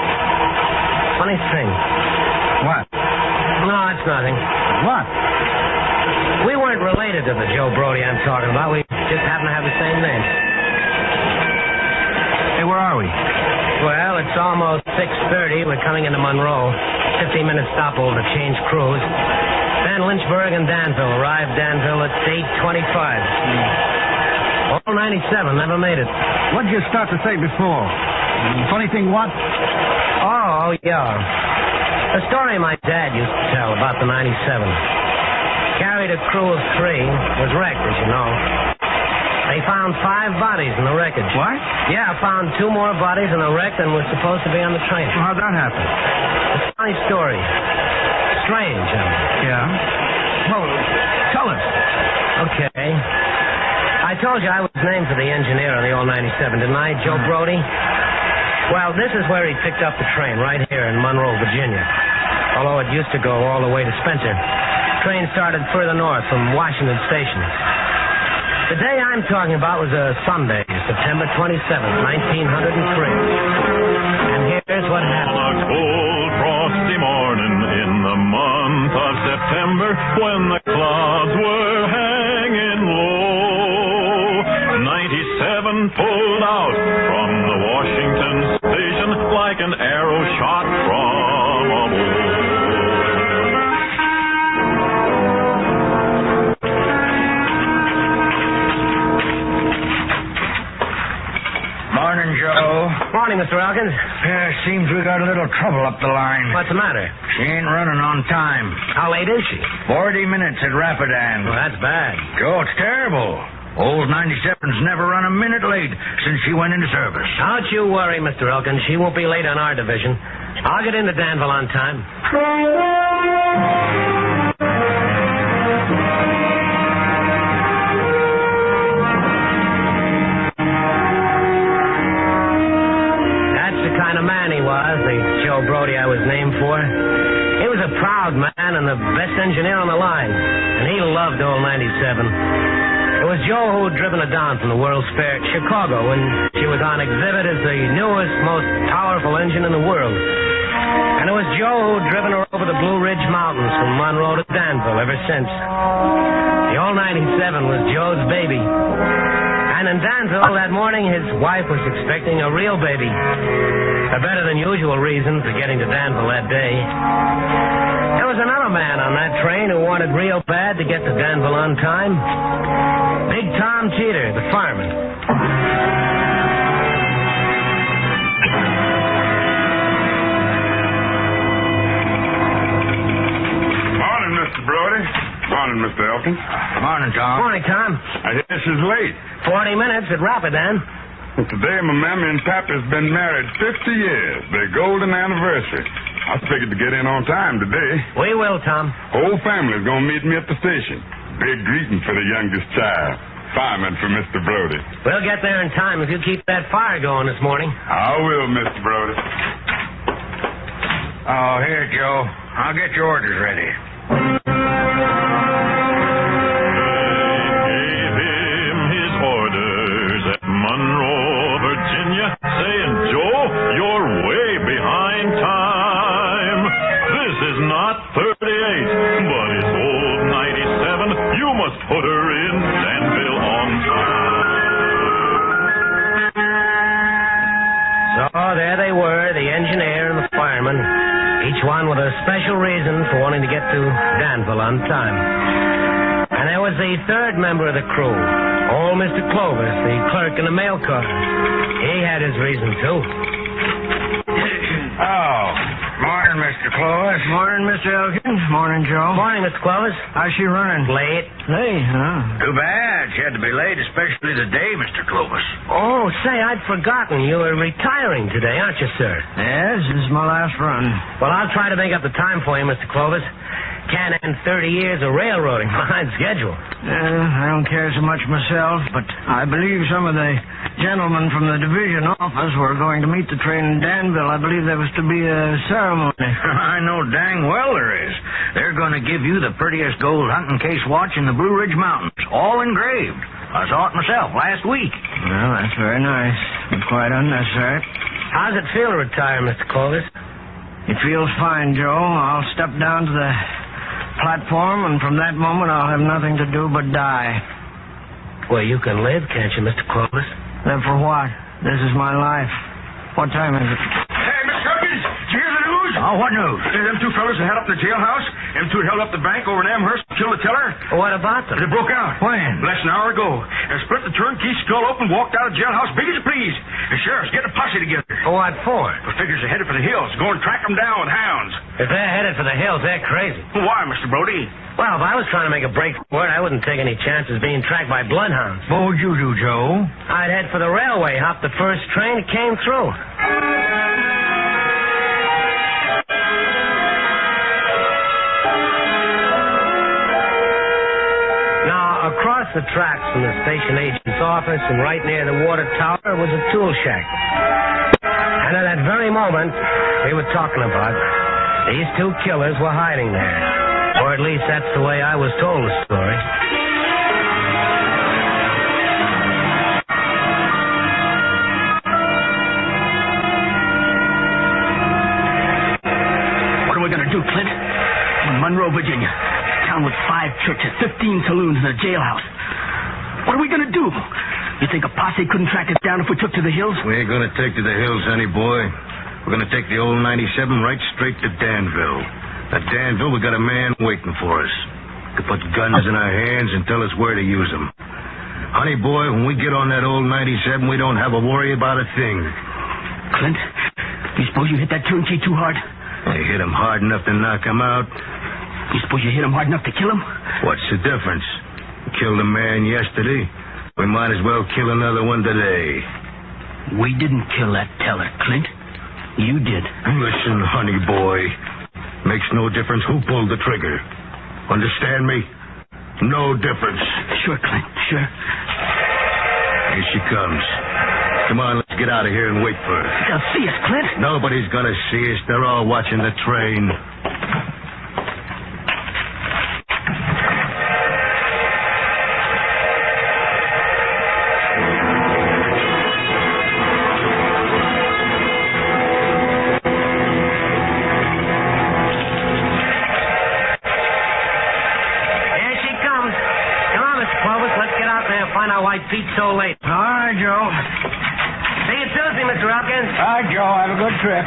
S2: Funny thing.
S15: What?
S2: No, it's nothing.
S15: What?
S2: We weren't related to the Joe Brody I'm talking about. We just happen to have the same name.
S15: Hey, where are we?
S2: Well, it's almost 6:30. We're coming into Monroe. 15-minute stopover to change crews. Then Lynchburg and Danville. Arrived Danville at 8:25. All 97 never made it.
S15: What did you start to say before? Funny thing, what?
S2: Oh, yeah. The story my dad used to tell about the 97. Carried a crew of 3. Was wrecked, as you know. They found 5 bodies in the wreckage.
S15: What?
S2: Yeah, found 2 more bodies in the wreck than was supposed to be on the train.
S15: Well, how'd that happen?
S2: It's a funny story. Strange,
S15: Yeah? Well, tell us.
S2: Okay. I told you I was named for the engineer on the old 97, didn't I, Joe Brody? Well, this is where he picked up the train, right here in Monroe, Virginia. Although it used to go all the way to Spencer. Train started further north from Washington Station. The day I'm talking about was a Sunday, September 27th, 1903. And here's what happened.
S16: On a cold, frosty morning in the month of September, when the clouds were hanging low, 97 pulled out from the Washington station like an arrow shot from a bow.
S15: Morning, Joe.
S2: Morning, Mr. Elkins.
S15: Seems we got a little trouble up the line.
S2: What's the matter?
S15: She ain't running on time.
S2: How late is she?
S15: 40 minutes at Rapidan.
S2: Well, that's bad.
S15: Joe, it's terrible. Old 97's never run a minute late since she went into service.
S2: Don't you worry, Mr. Elkins. She won't be late on our division. I'll get into Danville on time. That's the kind of man he was, the Joe Brody I was named for. He was was a proud man and the best engineer on the line, and he loved old 97. It was Joe who had driven her down from the World's Fair at Chicago when she was on exhibit as the newest, most powerful engine in the world. And it was Joe who had driven her over the Blue Ridge Mountains from Monroe to Danville ever since. The old 97 was Joe's baby. And in Danville that morning, his wife was expecting a real baby. A better than usual reason for getting to Danville that day. There was another man on that train who wanted real bad to get to Danville on time. Big Tom Cheater, the fireman.
S17: Morning, Mr. Brody. Morning, Mr. Elkin.
S15: Morning, Tom.
S2: Morning, Tom.
S17: I hear she's late.
S2: 40 minutes at Rapidan.
S17: Well, today, my mammy and papa's been married 50 years. Their golden anniversary. I figured to get in on time today.
S2: We will, Tom.
S17: Whole family's gonna meet me at the station. Big greeting for the youngest child. Fireman for Mr. Brody.
S2: We'll get there in time if you keep that fire going this morning.
S17: I will, Mr. Brody.
S15: Oh, here, Joe. I'll get your orders ready.
S16: Monroe, Virginia, saying, Joe, you're way behind time. This is not 38, but it's old 97. You must put her in Danville on time.
S2: So there they were, the engineer and the fireman, each one with a special reason for wanting to get to Danville on time. And there was the third member of the crew, old Mr. Clovis, the clerk in the mail car. He had his reason, too.
S15: Oh, morning, Mr. Clovis.
S2: Morning, Mr. Elkin. Morning, Joe. Morning, Mr. Clovis. How's she running? Late. Late, huh?
S15: Too bad. She had to be late, especially today, Mr. Clovis.
S2: Oh, say, I'd forgotten. You were retiring today, aren't you, sir?
S18: Yes, this is my last run.
S2: Well, I'll try to make up the time for you, Mr. Clovis. Can't end 30 years of railroading behind schedule.
S18: I don't care so much myself, but I believe some of the gentlemen from the division office were going to meet the train in Danville. I believe there was to be a ceremony.
S15: I know dang well there is. They're going to give you the prettiest gold hunting case watch in the Blue Ridge Mountains, all engraved. I saw it myself last week.
S18: Well, that's very nice, but quite unnecessary.
S2: How's it feel to retire, Mr. Clovis?
S18: It feels fine, Joe. I'll step down to the platform, and from that moment I'll have nothing to do but die.
S2: Well, you can live, can't you, Mr. Clovis?
S18: Then for what? This is my life. What time is it?
S15: Hey, Mr. Perkins, did you hear the news? Oh, what news? Them two fellas that had up in the jailhouse. Them two held up the bank over in Amherst and killed the teller.
S2: Well, what about them?
S15: They broke out.
S18: When?
S15: Less than an hour ago. And split the turnkey skull open, walked out of the jailhouse big as you please. The sheriff's getting a posse together.
S2: What for?
S15: The figures are headed for the hills, going to track them down with hounds.
S2: If they're headed for the hills, they're crazy.
S15: Why, Mr. Brody?
S2: Well, if I was trying to make a break for it, I wouldn't take any chances being tracked by bloodhounds.
S15: What would you do, Joe?
S2: I'd head for the railway, hop the first train that came through. Now, across the tracks from the station agent's office and right near the water tower was a tool shack. And at that very moment we were talking about, these two killers were hiding there. Or at least that's the way I was told the story.
S13: What are we going to do, Clint? We're in Monroe, Virginia. Town with 5 churches, 15 saloons, and a jailhouse. What are we going to do? You think a posse couldn't track us down if we took to the hills?
S15: We ain't going to take to the hills, honey boy. We're going to take the old 97 right straight to Danville. At Danville, we got a man waiting for us to put guns in our hands and tell us where to use them. Honey boy, when we get on that old 97, we don't have a worry about a thing.
S13: Clint, do you suppose you hit that turnkey too hard?
S15: I hit him hard enough to knock him out.
S13: You suppose you hit him hard enough to kill him?
S15: What's the difference? We killed a man yesterday. We might as well kill another one today.
S13: We didn't kill that teller, Clint. You did.
S15: Listen, honey boy. Makes no difference who pulled the trigger. Understand me? No difference.
S13: Sure, Clint, sure.
S15: Here she comes. Come on, let's get out of here and wait for her.
S13: They'll see us, Clint.
S15: Nobody's gonna see us. They're all watching the train.
S18: Pete so late. All right, Joe.
S2: See you Tuesday, Mr. Hopkins.
S18: All right, Joe. Have a good trip.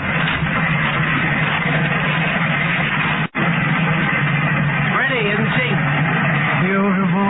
S2: Pretty, isn't she?
S18: Beautiful.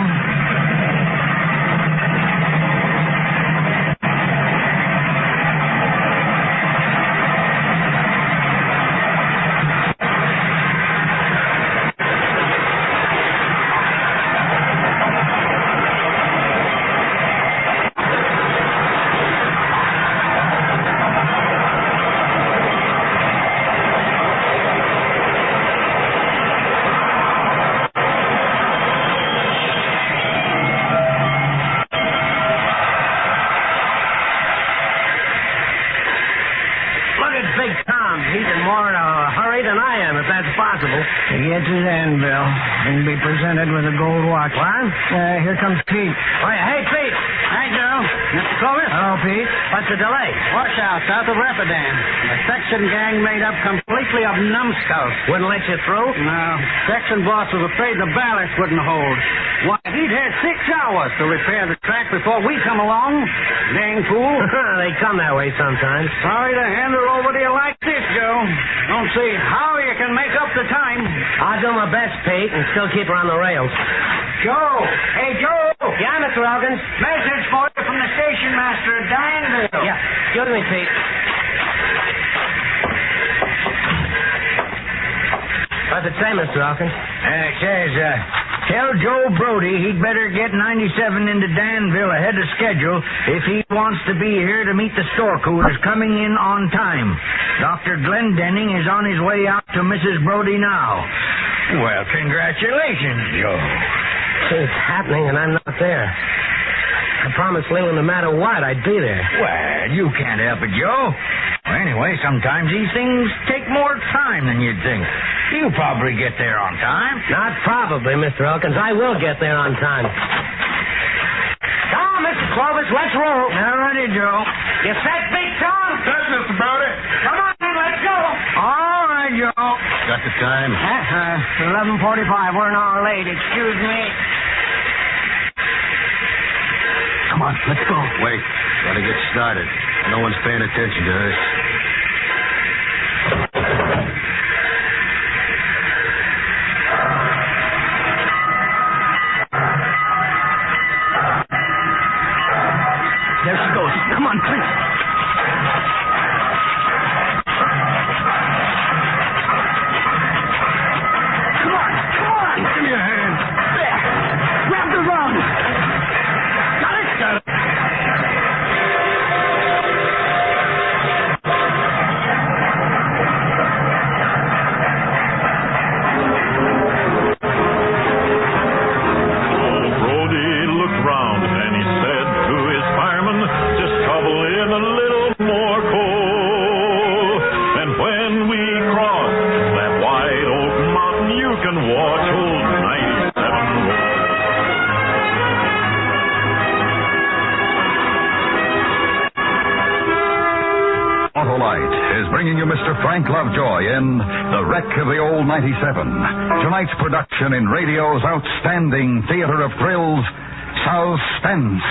S2: To get to Danville and be presented with a gold watch.
S18: What?
S2: Here comes Pete.
S18: Oh, yeah. Hey, Pete. Hey, Joe. Mr. Clovis?
S2: Hello, Pete.
S18: What's the delay?
S2: Washout south of Rapidan. A section gang made up completely of numbskulls.
S18: Wouldn't let you through?
S2: No. Section boss was afraid the ballast wouldn't hold. Why, he'd had 6 hours to repair the track before we come along. Dang fool.
S18: They come that way sometimes.
S2: Sorry to hand her over to you like this, Joe. Don't see how you can make up the time.
S18: I'll do my best, Pete, and still keep her on the rails.
S2: Joe! Hey, Joe!
S18: Yeah, Mr. Hawkins?
S2: Message for you from the station master at Danville.
S18: Yeah, excuse me, Pete. What's it say, Mr. Hawkins?
S2: It says, tell Joe Brody he'd better get 97 into Danville ahead of schedule if he wants to be here to meet the store coolers coming in on time. Dr. Glendenning is on his way out to Mrs. Brody now. Well, congratulations, Joe.
S18: It's happening, and I'm not there. I promised Leland no matter what, I'd be there.
S2: Well, you can't help it, Joe. Well, anyway, sometimes these things take more time than you'd think. You'll probably get there on time.
S18: Not probably, Mr. Elkins. I will get there on time. Come on, Mr. Clovis, let's roll.
S2: All righty, Joe.
S18: You set, Big Tom?
S17: That's Mr. Brody.
S18: Come on, then, let's go.
S2: All right, Joe.
S15: Got the time?
S2: 11:45. We're an hour late. Excuse me.
S18: Come on, let's go.
S15: Wait. Gotta get started. No one's paying attention to us.
S18: There she goes. Come on, quick. Come on.
S15: Give me a hand.
S18: There. Grab the rung. Got it?
S15: Got it.
S12: Bringing you Mr. Frank Lovejoy in The Wreck of the Old 97. Tonight's production in radio's outstanding theater of thrills, Suspense.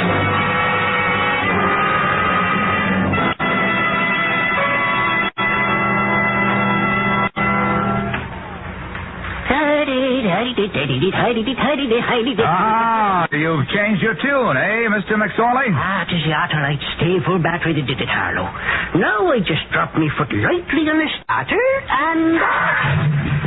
S19: Ah, you've changed your tune, eh, Mr. McSorley?
S13: Ah, 'tis the Autolite Stay-Full battery that did it, Harlow. Now I just dropped me foot lightly on the starter, and...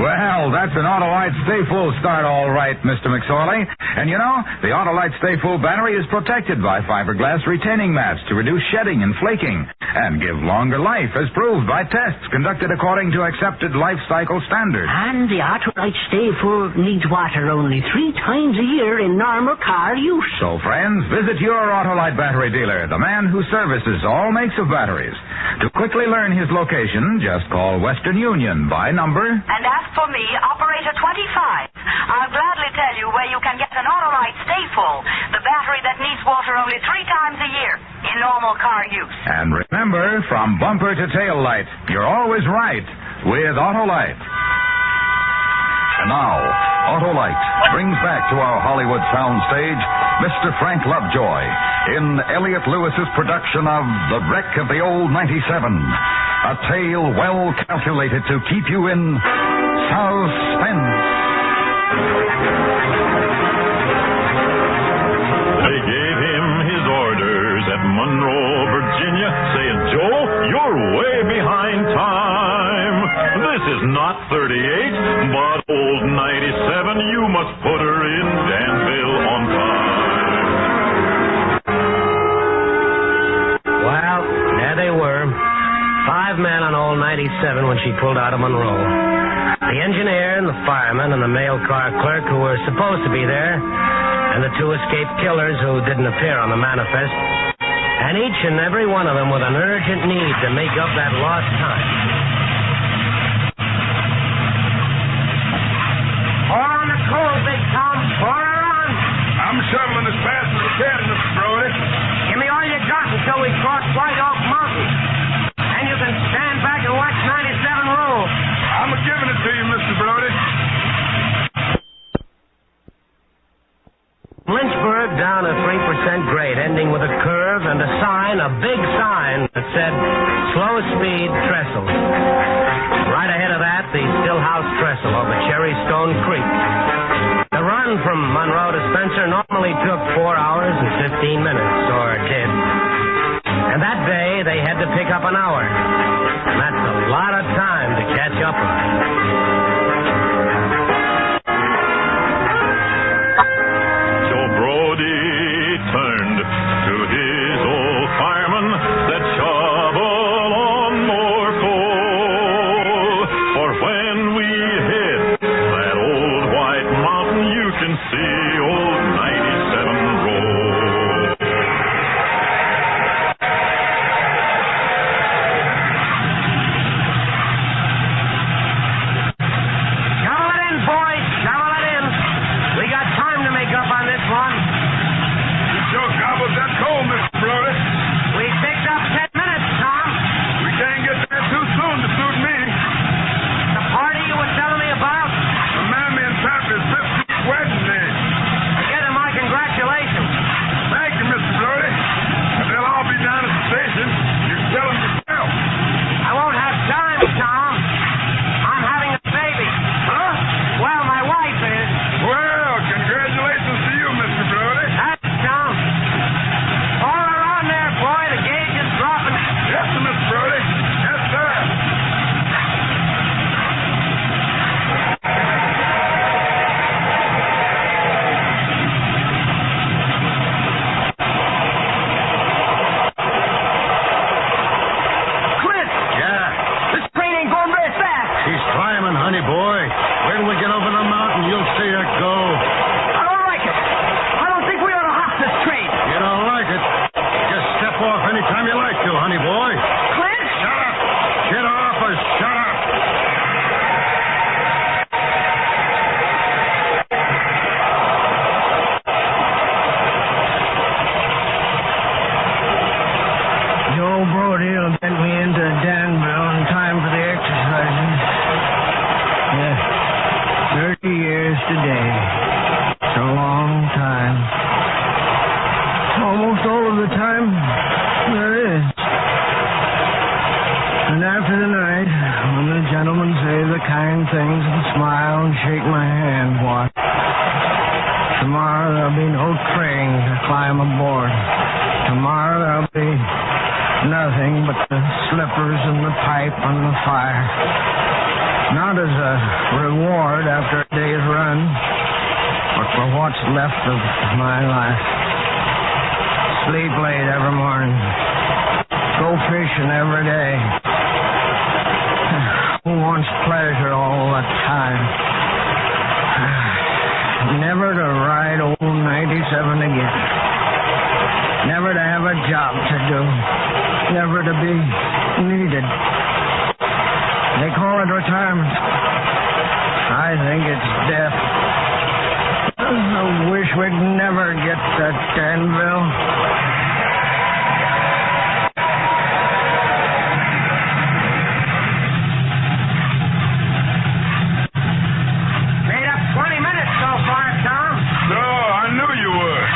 S19: Well, that's an Autolite Stay-Full start, all right, Mr. McSorley. And you know, the Autolite Stay-Full battery is protected by fiberglass retaining mats to reduce shedding and flaking and give longer life, as proved by tests conducted according to accepted life cycle standards.
S13: And the Autolite Stay-Full needs water only 3 times a year in normal car use.
S19: So, friends, visit your Autolite battery dealer, the man who services all makes of batteries. To quickly learn his location, just call Western Union by number...
S14: And as for me, Operator 25. I'll gladly tell you where you can get an Autolite Stay-Full, the battery that needs water only 3 times a year in normal car use.
S19: And remember, from bumper to tail light, you're always right with Autolite.
S12: And now, Autolite brings back to our Hollywood soundstage
S19: Mr. Frank Lovejoy, in Elliot Lewis's production of The Wreck of the Old 97. A tale well calculated to keep you in suspense.
S16: They gave him his orders at Monroe, Virginia, saying, Joe, you're way behind time. This is not 38, but old 97. You must put her in Danville on time.
S2: Well, there they were. 5 men on old 97 when she pulled out of Monroe. The engineer and the fireman and the mail car clerk who were supposed to be there, and the 2 escaped killers who didn't appear on the manifest. And each and every one of them with an urgent need to make up that lost time.
S18: Pour on the coal, Big Tom. Pour her on.
S17: I'm shoveling as fast as I can, Mr. Brody.
S18: Give me all you got until we cross White Oak Mountain. And you can stand back and watch 97 roll.
S17: I'm giving it to you, Mr. Brody.
S2: Lynchburg down a 3% grade, ending with a curve and a sign, a big sign that said, slow speed trestle. Right ahead of that, the Stillhouse Trestle over Cherry Stone Creek. The run from Monroe to Spencer normally took 4 hours and 15 minutes, or did. And that day, they had to pick up an hour. And that's a lot of time to catch up on.
S16: Turned to his old fireman that shovel on more coal. For when we hit that old white mountain, you can see old 97 roll.
S18: Shovel it in, boys. Shovel it in. We got time to make up on this one.
S17: Sure gobbles that coal, Mr. Brody.
S18: We picked up 10 minutes, Tom.
S17: We can't get there too soon to suit me.
S18: The party you were telling me about?
S17: The Mammy and Pappy's 15th wedding day.
S18: Give them my congratulations.
S17: Thank you, Mr. Brody. And they'll all be down at the station. You can tell them yourself.
S18: I won't have time, Tom. I'm having a baby.
S17: Huh?
S18: Well, my wife is.
S17: Well, congratulations to you, Mr. Brody.
S18: That's Tom. All around there, boy. The gauge is dropping.
S17: Yes, sir, Mr. Brody. Yes, sir.
S18: Clint!
S15: Yeah,
S18: This train ain't going very fast.
S15: she's climbing, honey boy. When we get over the mountain, you'll see her go.
S18: I don't like it. I don't think we ought to hop this train.
S15: You don't like it? Just step off anytime you like to, honey boy.
S18: Clint!
S15: Shut up! Get off or shut up!
S18: Joe Brody will get me into Danville in time for the exercises. Yeah, 30 years today. It's a long time. Almost all of the time there is. And after the night, when the gentlemen say the kind things and smile and shake my hand, what? Tomorrow there'll be no train to climb aboard. Tomorrow there'll be nothing but the slippers and the pipe and the fire. Not as a reward after a day's run, but for what's left of my life. Sleep late every morning. Go fishing every day. Who wants pleasure all the time? Never to ride old 97 again. Never to have a job to do. Never to be needed. They call it retirement. I think it's death. I wish we'd never get to Danville. Made up 20 minutes so far, Tom.
S17: So, I knew you would.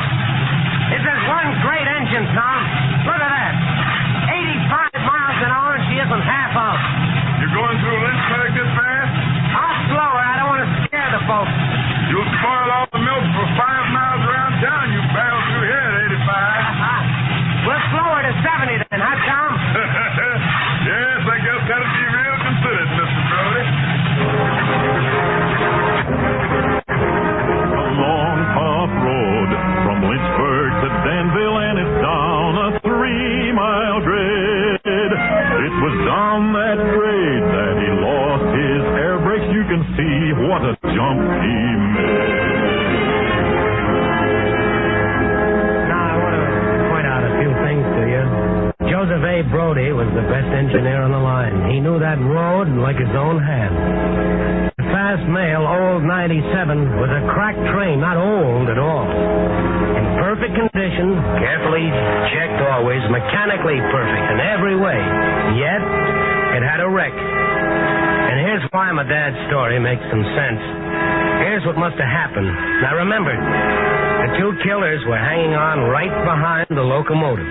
S16: can see what a jump he made.
S2: Now, I want to point out a few things to you. Joseph A. Brody was the best engineer on the line. He knew that road like his own hand. The fast mail, old 97, was a cracked train, not old at all. In perfect condition, carefully checked always, mechanically perfect in every way. Yet, it had a wreck. And here's why my dad's story makes some sense. Here's what must have happened. Now remember, the two killers were hanging on right behind the locomotive.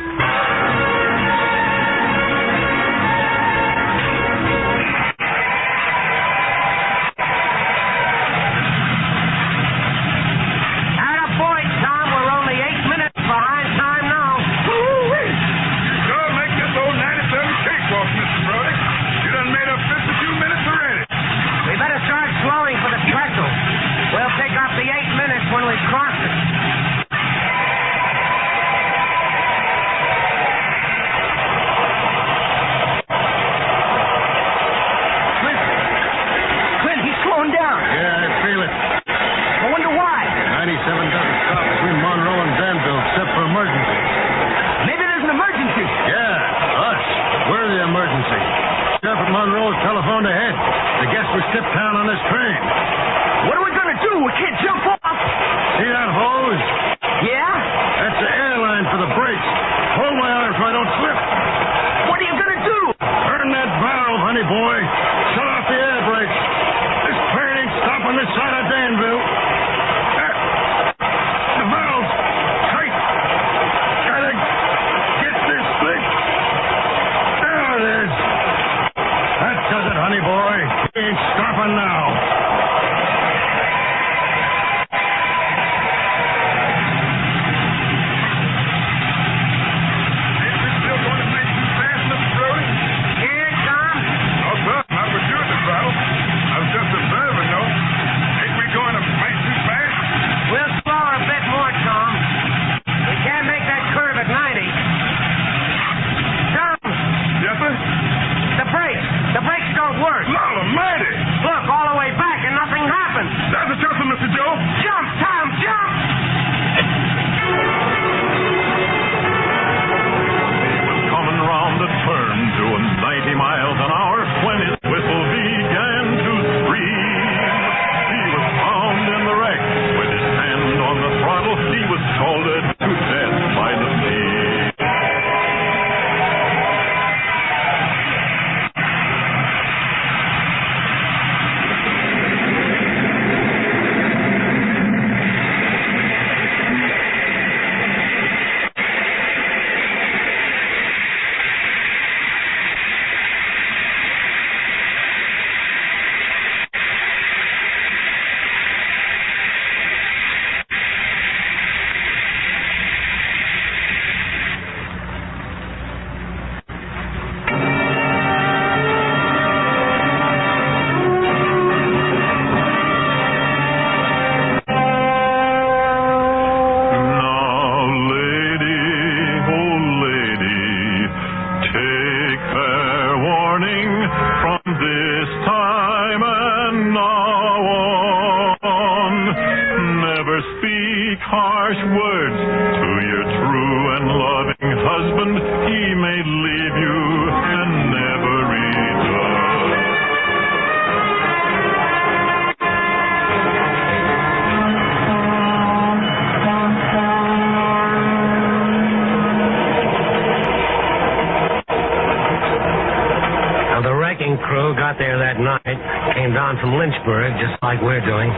S2: Crew got there that night, came down from Lynchburg, just like we're doing.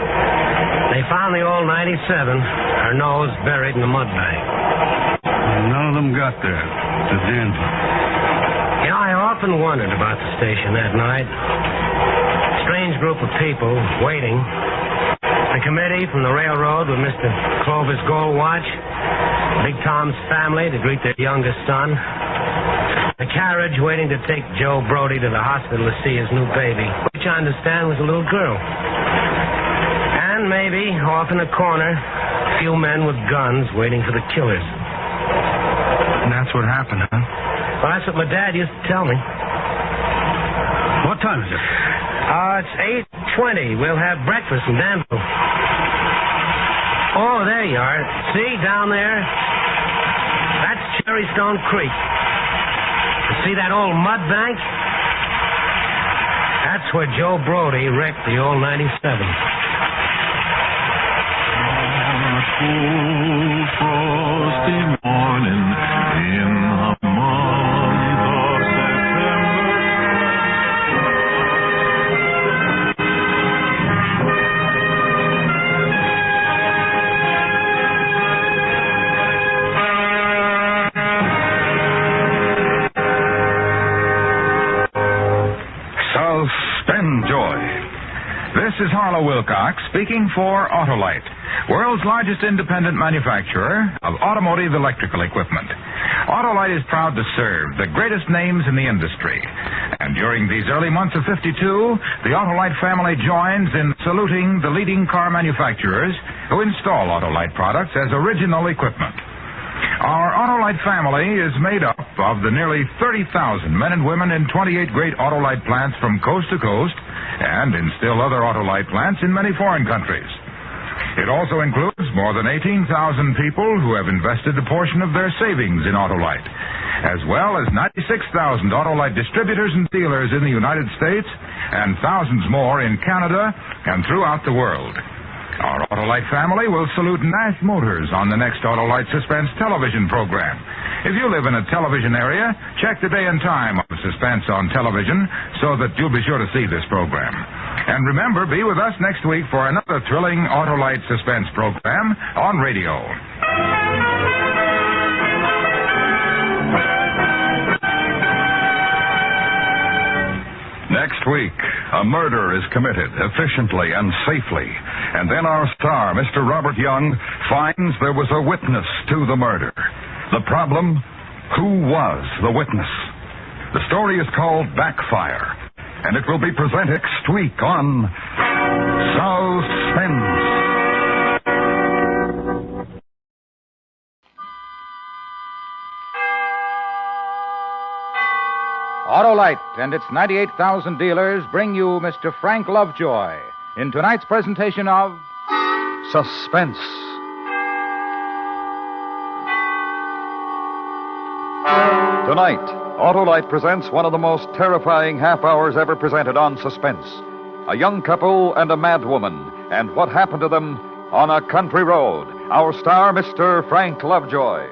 S2: They found the old 97, her nose buried in the mud bank.
S15: None of them got there to Danville.
S2: You know, I often wondered about the station that night. Strange group of people waiting. The committee from the railroad with Mr. Clovis Goldwatch, Big Tom's family to greet their youngest son. The carriage waiting to take Joe Brody to the hospital to see his new baby, which I understand was a little girl. And maybe, off in a corner, a few men with guns waiting for the killers.
S15: And that's what happened, huh?
S2: Well, that's what my dad used to tell me.
S15: What time is it?
S2: It's 8:20. We'll have breakfast in Danville. Oh, there you are. See, down there? That's Cherrystone Creek. You see that old mud bank? That's where Joe Brody wrecked the old 97.
S16: On a cool, frosty morning in the month of September.
S19: Suspense joy. This is Harlow Wilcox speaking for Autolite, world's largest independent manufacturer of automotive electrical equipment. Autolite is proud to serve the greatest names in the industry. And during these early months of 52, the Autolite family joins in saluting the leading car manufacturers who install Autolite products as original equipment. Our Autolite family is made up of the nearly 30,000 men and women in 28 great Autolite plants from coast to coast and in still other Autolite plants in many foreign countries. It also includes more than 18,000 people who have invested a portion of their savings in Autolite, as well as 96,000 Autolite distributors and dealers in the United States and thousands more in Canada and throughout the world. Our Autolite family will salute Nash Motors on the next Autolite Suspense television program. If you live in a television area, check the day and time of Suspense on television so that you'll be sure to see this program. And remember, be with us next week for another thrilling Autolite Suspense program on radio.
S12: Next week, a murder is committed efficiently and safely. And then our star, Mr. Robert Young, finds there was a witness to the murder. The problem, who was the witness? The story is called Backfire, and it will be presented next week on Suspense.
S19: Autolite and its 98,000 dealers bring you Mr. Frank Lovejoy in tonight's presentation of Suspense.
S5: Tonight, Autolite presents one of the most terrifying half hours ever presented on Suspense. A young couple and a madwoman, and what happened to them on a country road. Our star, Mr. Frank Lovejoy.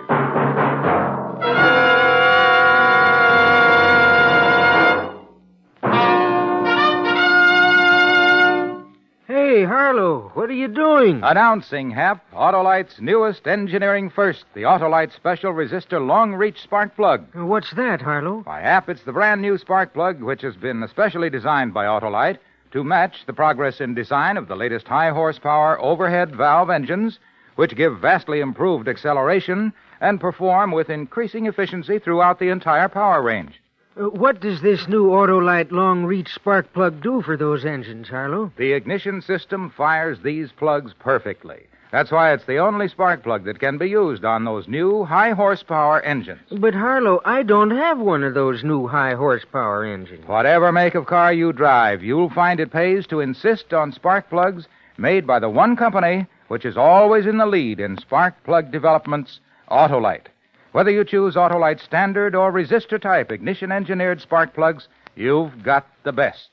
S2: Hey, Harlow, what are you doing?
S19: Announcing, Hap, Autolite's newest engineering first, the Autolite Special Resistor Long Reach Spark Plug.
S2: What's that, Harlow?
S19: Why, Hap, it's the brand new spark plug which has been especially designed by Autolite to match the progress in design of the latest high horsepower overhead valve engines, which give vastly improved acceleration and perform with increasing efficiency throughout the entire power range.
S2: What does this new Autolite long-reach spark plug do for those engines, Harlow?
S19: The ignition system fires these plugs perfectly. That's why it's the only spark plug that can be used on those new high-horsepower engines.
S2: But, Harlow, I don't have one of those new high-horsepower engines.
S19: Whatever make of car you drive, you'll find it pays to insist on spark plugs made by the one company which is always in the lead in spark plug developments, Autolite. Whether you choose Autolite standard or resistor-type ignition-engineered spark plugs, you've got the best.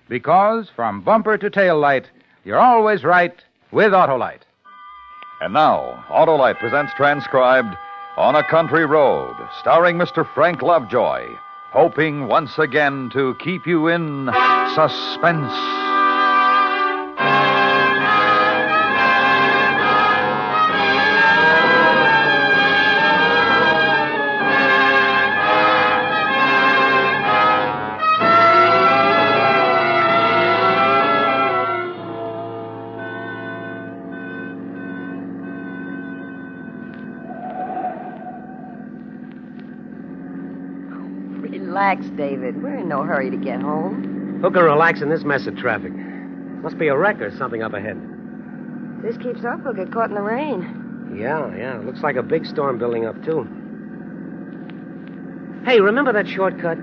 S19: Because from bumper to tail light, you're always right with Autolite.
S5: And now, Autolite presents transcribed On a Country Road, starring Mr. Frank Lovejoy, hoping once again to keep you in suspense.
S20: Relax, David. We're in no hurry to get home.
S2: Who can relax in this mess of traffic? Must be a wreck or something up ahead.
S20: If this keeps up, we'll get caught in the rain.
S2: Yeah. Looks like a big storm building up, too. Hey, remember that shortcut?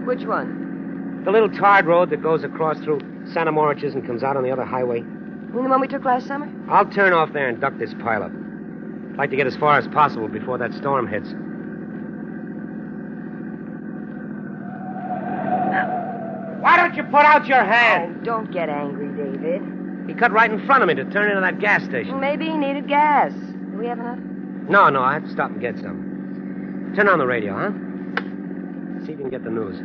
S20: Which one?
S2: The little tarred road that goes across through... Santa Moriches and comes out on the other highway.
S20: You mean the one we took last summer?
S2: I'll turn off there and duck this pileup. I'd like to get as far as possible before that storm hits. Why don't you put out your hand?
S20: Oh, don't get angry, David.
S2: He cut right in front of me to turn into that gas station.
S20: Maybe he needed gas. Do we have enough?
S2: No, I have to stop and get some. Turn on the radio, huh? See if you can get the news.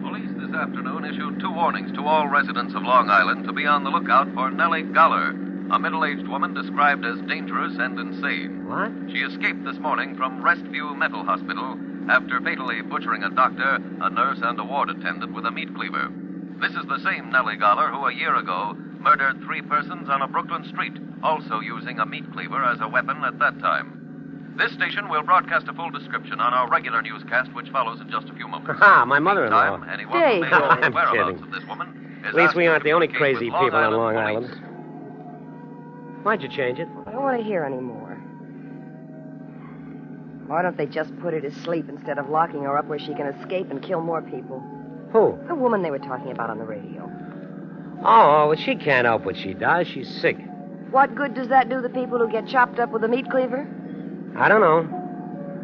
S21: Police this afternoon issued 2 warnings to all residents of Long Island to be on the lookout for Nellie Goller, a middle-aged woman described as dangerous and insane.
S2: What?
S21: She escaped this morning from Restview Mental Hospital after fatally butchering a doctor, a nurse, and a ward attendant with a meat cleaver. This is the same Nellie Goller who a year ago murdered 3 persons on a Brooklyn street, also using a meat cleaver as a weapon at that time. This station will broadcast a full description on our regular newscast, which follows in just a few moments.
S2: Ha! My mother-in-law.
S21: Meantime, anyone who may know the
S2: I'm
S21: whereabouts
S2: kidding.
S21: of this woman is
S2: At least
S21: asked
S2: we aren't
S21: to
S2: the only
S21: communicate
S2: crazy
S21: with
S2: people on Long
S21: Police.
S2: Island. Why'd you change it?
S20: I don't want to hear any more. Why don't they just put her to sleep instead of locking her up where she can escape and kill more people?
S2: Who?
S20: The woman they were talking about on the radio.
S2: Oh, well, she can't help what she does. She's sick.
S20: What good does that do the people who get chopped up with a meat cleaver?
S2: I don't know.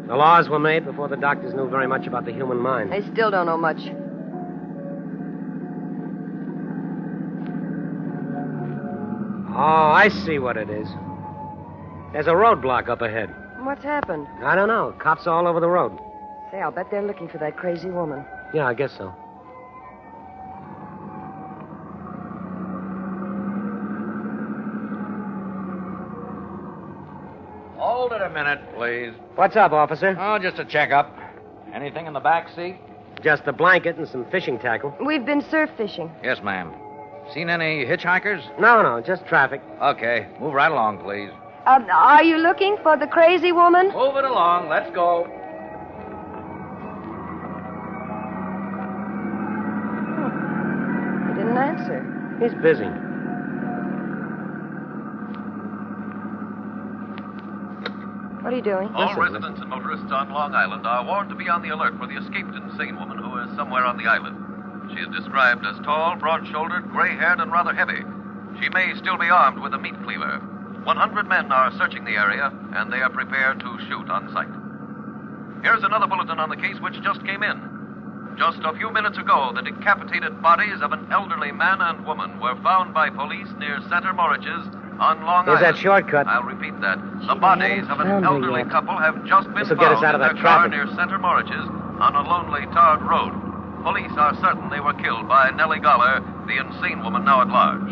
S2: The laws were made before the doctors knew very much about the human mind.
S20: They still don't know much.
S2: Oh, I see what it is. There's a roadblock up ahead.
S20: What's happened?
S2: I don't know. Cops all over the road.
S20: Say, I'll bet they're looking for that crazy woman.
S2: Yeah, I guess so.
S22: Hold it a minute, please.
S2: What's up, officer?
S22: Oh, just a checkup. Anything in the back seat?
S2: Just a blanket and some fishing tackle.
S20: We've been surf fishing.
S22: Yes, ma'am. Seen any hitchhikers?
S2: No, just traffic.
S22: Okay, move right along, please.
S20: Are you looking for the crazy woman?
S22: Move it along. Let's go.
S20: He didn't answer.
S2: He's busy.
S20: What are you doing?
S21: All residents and motorists on Long Island are warned to be on the alert for the escaped insane woman who is somewhere on the island. She is described as tall, broad-shouldered, gray-haired, and rather heavy. She may still be armed with a meat cleaver. 100 men are searching the area, and they are prepared to shoot on sight. Here's another bulletin on the case which just came in. Just a few minutes ago, the decapitated bodies of an elderly man and woman were found by police near Santa Moriches on Long
S2: Here's
S21: Island.
S2: that shortcut.
S21: I'll repeat that. The bodies of an elderly couple have just been
S2: This'll get us
S21: found
S2: out of
S21: in
S2: that
S21: their car
S2: traffic.
S21: near Santa Moriches on a lonely tarred road. Police are certain they were killed by Nellie Goller, the insane woman now at large.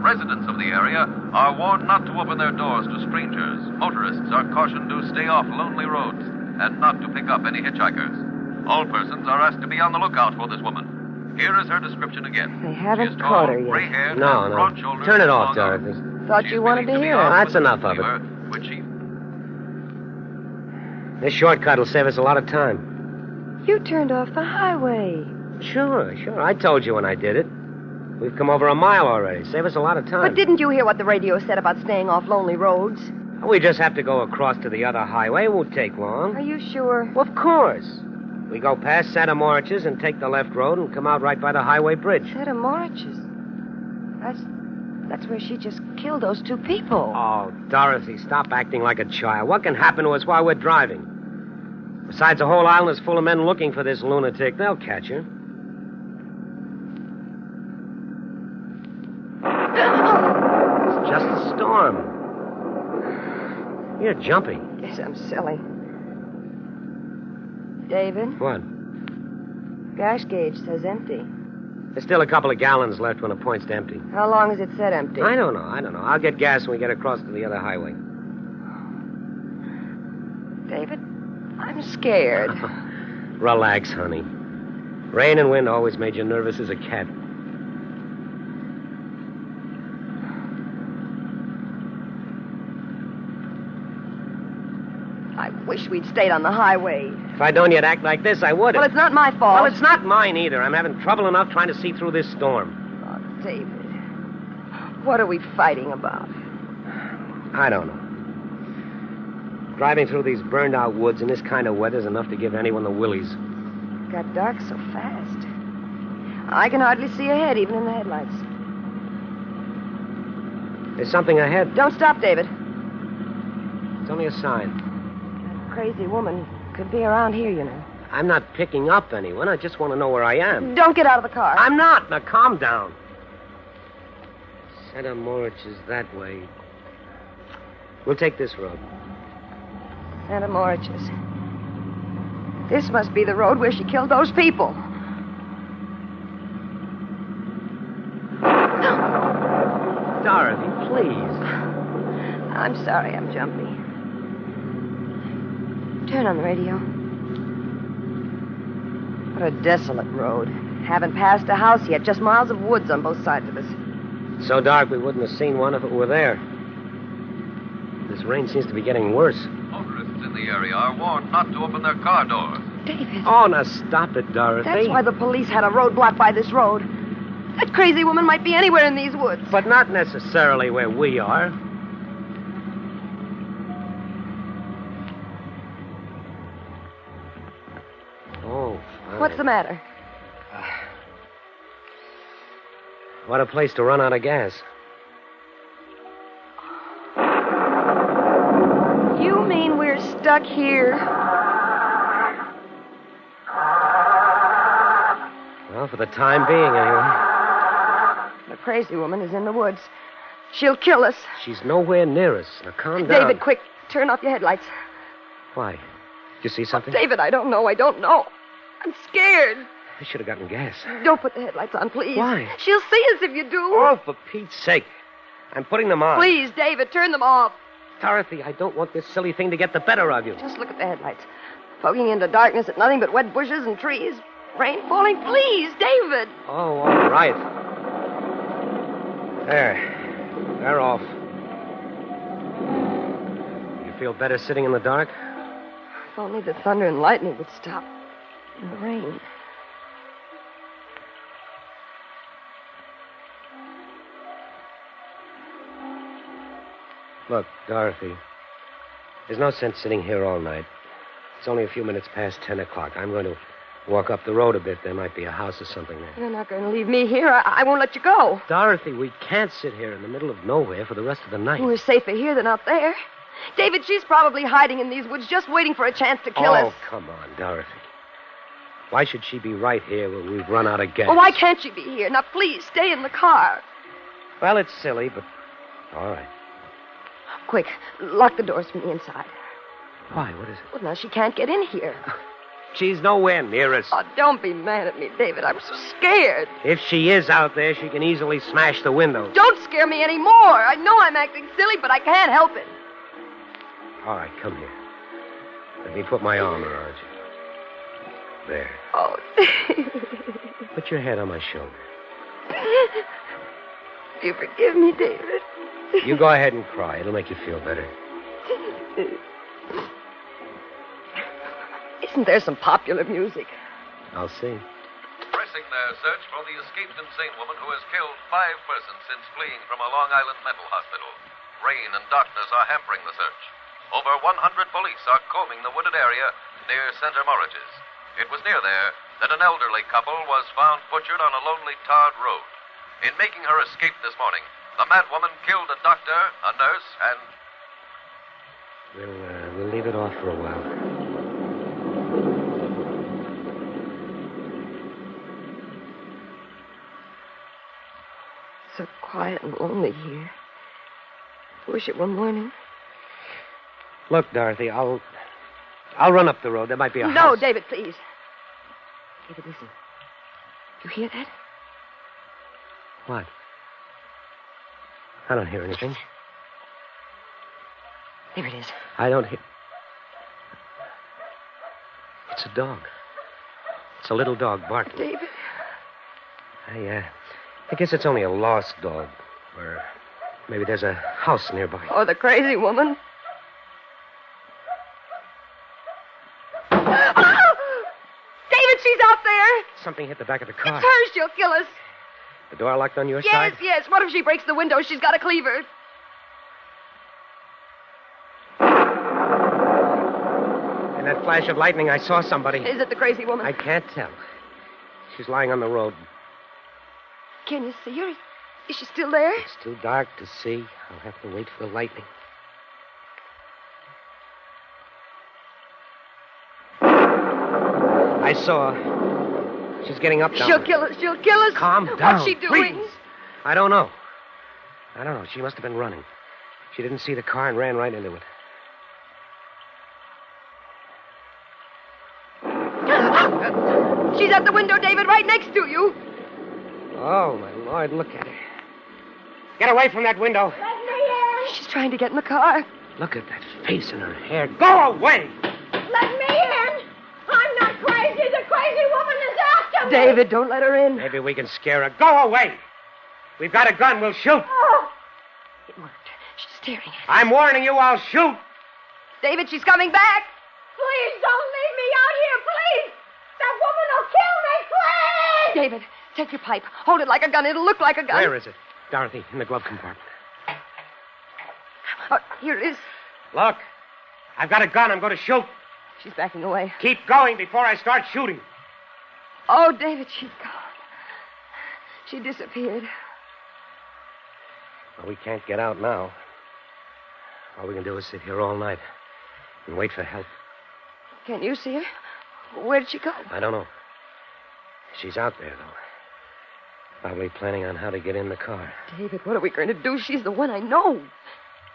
S21: Residents of the area are warned not to open their doors to strangers. Motorists are cautioned to stay off lonely roads and not to pick up any hitchhikers. All persons are asked to be on the lookout for this woman. Here is her description again.
S20: They haven't
S21: She is
S20: caught
S21: tall,
S20: her yet.
S21: gray-haired,
S2: No.
S21: and broad-shouldered.
S2: Turn it off,
S21: with long
S2: Dorothy.
S21: arms.
S20: Thought you wanted to hear it.
S2: That's enough of it.
S21: Which she...
S2: This shortcut will save us a lot of time.
S20: You turned off the highway.
S2: Sure. I told you when I did it. We've come over a mile already. Save us a lot of time.
S20: But didn't you hear what the radio said about staying off lonely roads?
S2: We just have to go across to the other highway. It won't take long.
S20: Are you sure?
S2: Well, of course. We go past Santa Moriches and take the left road and come out right by the highway bridge.
S20: Santa Moriches. That's where she just killed those 2 people.
S2: Oh, Dorothy, stop acting like a child. What can happen to us while we're driving? Besides, the whole island is full of men looking for this lunatic. They'll catch her. It's just a storm. You're jumping.
S20: Yes, I'm silly. David?
S2: What?
S20: Gas gauge says empty.
S2: There's still a couple of gallons left when it points to empty.
S20: How long has it said empty?
S2: I don't know. I'll get gas when we get across to the other highway.
S20: David, I'm scared.
S2: Relax, honey. Rain and wind always made you nervous as a cat.
S20: I wish we'd stayed on the highway.
S2: If I'd known you'd act like this, I would have.
S20: Well, it's not my fault.
S2: Well, it's not mine either. I'm having trouble enough trying to see through this storm.
S20: Oh, David. What are we fighting about?
S2: I don't know. Driving through these burned-out woods in this kind of weather is enough to give anyone the willies.
S20: It got dark so fast. I can hardly see ahead, even in the headlights.
S2: There's something ahead.
S20: Don't stop, David.
S2: It's only a sign.
S20: That crazy woman could be around here, you know.
S2: I'm not picking up anyone. I just want to know where I am.
S20: Don't get out of the car.
S2: I'm not. Now, calm down. Santa Moritz is that way. We'll take this road.
S20: Santa Morich's. This must be the road where she killed those people.
S2: Dorothy, please.
S20: I'm sorry I'm jumpy. Turn on the radio. What a desolate road. Haven't passed a house yet, just miles of woods on both sides of us.
S2: So dark we wouldn't have seen one if it were there. This rain seems to be getting worse.
S21: Motorists in the area are warned not to open their car doors.
S20: David.
S2: Oh, now stop it, Dorothy.
S20: That's why the police had a roadblock by this road. That crazy woman might be anywhere in these woods.
S2: But not necessarily where we are. Oh, fine.
S20: What's the matter?
S2: What a place to run out of gas.
S20: You mean we're stuck here?
S2: Well, for the time being, anyway.
S20: The crazy woman is in the woods. She'll kill us.
S2: She's nowhere near us. Now, calm down.
S20: David, quick, turn off your headlights.
S2: Why? Did you see something?
S20: David, I don't know. I'm scared.
S2: I should have gotten gas.
S20: Don't put the headlights on, please.
S2: Why?
S20: She'll see us if you do.
S2: Oh, for Pete's sake. I'm putting them on.
S20: Please, David, turn them off.
S2: Dorothy, I don't want this silly thing to get the better of you.
S20: Just look at the headlights. Fogging into darkness at nothing but wet bushes and trees. Rain falling. Please, David.
S2: Oh, all right. There. They're off. You feel better sitting in the dark?
S20: If only the thunder and lightning would stop. And the rain.
S2: Look, Dorothy, there's no sense sitting here all night. It's only a few minutes past 10 o'clock. I'm going to walk up the road a bit. There might be a house or something there.
S20: You're not going to leave me here. I won't let you go.
S2: Dorothy, we can't sit here in the middle of nowhere for the rest of the night.
S20: We're safer here than out there. David, she's probably hiding in these woods, just waiting for a chance to kill us.
S2: Oh, come on, Dorothy. Why should she be right here when we've run out of gas?
S20: Well, why can't she be here? Now, please, stay in the car.
S2: Well, it's silly, but all right.
S20: Quick, lock the doors from the inside.
S2: Why? What is it?
S20: Well, now she can't get in here.
S2: She's nowhere near us.
S20: Oh, don't be mad at me, David. I'm so scared.
S2: If she is out there, she can easily smash the window.
S20: Don't scare me anymore. I know I'm acting silly, but I can't help it.
S2: All right, come here. Let me put my arm around you. There.
S20: Oh,
S2: Put your head on my shoulder.
S20: you forgive me, David?
S2: You go ahead and cry. It'll make you feel better.
S20: Isn't there some popular music?
S2: I'll see.
S21: Pressing their search for the escaped insane woman who has killed 5 persons since fleeing from a Long Island mental hospital. Rain and darkness are hampering the search. Over 100 police are combing the wooded area near Center Moriches. It was near there that an elderly couple was found butchered on a lonely tarred road. In making her escape this morning, the madwoman killed a doctor, a nurse, and...
S2: We'll leave it off for a while.
S20: So quiet and lonely here. Wish it were morning.
S2: Look, Dorothy, I'll run up the road. There might be a
S20: No,
S2: house.
S20: David, please. David, listen. You hear that?
S2: What? I don't hear anything.
S20: There it is.
S2: I don't hear... It's a dog. It's a little dog barking.
S20: David?
S2: I guess it's only a lost dog. Or maybe there's a house nearby.
S20: Oh, the crazy woman. Oh! David, she's out there.
S2: Something hit the back of the car.
S20: It's her. She'll kill us.
S2: The door locked on your side?
S20: Yes. What if she breaks the window? She's got a cleaver.
S2: that flash of lightning, I saw somebody.
S20: Is it the crazy woman?
S2: I can't tell. She's lying on the road.
S20: Can you see her? Is she still there?
S2: It's too dark to see. I'll have to wait for the lightning. I saw her. She's getting up now.
S20: She'll kill us. She'll kill us.
S2: Calm down.
S20: What's she doing?
S2: Please. I don't know. She must have been running. She didn't see the car and ran right into it.
S20: She's at the window, David, right next to you.
S2: Oh, my Lord, look at her. Get away from that window.
S20: Let me in. She's trying to get in the car.
S2: Look at that face and her hair. Go away!
S3: Let me in. I'm not crazy. The crazy woman is after me.
S20: David, don't let her in.
S2: Maybe we can scare her. Go away! We've got a gun. We'll shoot.
S3: Oh.
S20: It worked. She's staring at us.
S2: I'm warning you, I'll shoot.
S20: David, she's coming back.
S3: Please don't leave me out here, please. That woman will kill me, please.
S20: David, take your pipe. Hold it like a gun. It'll look like a gun.
S2: Where is it? Dorothy, in the glove compartment.
S20: Here it is.
S2: Look, I've got a gun. I'm going to shoot.
S20: She's backing away.
S2: Keep going before I start shooting.
S20: Oh, David, she's gone. She disappeared.
S2: Well, we can't get out now. All we can do is sit here all night and wait for help.
S20: Can you see her? Where did she go?
S2: I don't know. She's out there, though. Probably planning on how to get in the car.
S20: David, what are we going to do? She's the one I know.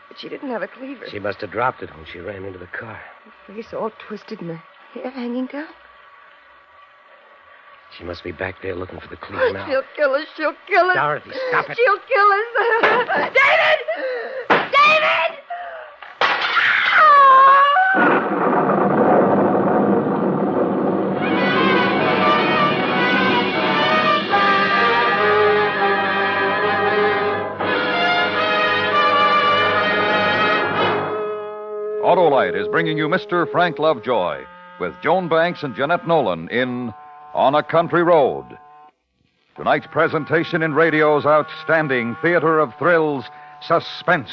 S20: But she didn't have a cleaver.
S2: She must have dropped it when she ran into the car.
S20: Her face all twisted and her hair hanging down.
S2: She must be back there looking for the cleaver now.
S20: She'll kill us. She'll kill us.
S2: Dorothy, stop it.
S20: She'll kill us. David! David!
S5: Autolite is bringing you Mr. Frank Lovejoy with Joan Banks and Jeanette Nolan in On a Country Road. Tonight's presentation in radio's outstanding theater of thrills, Suspense.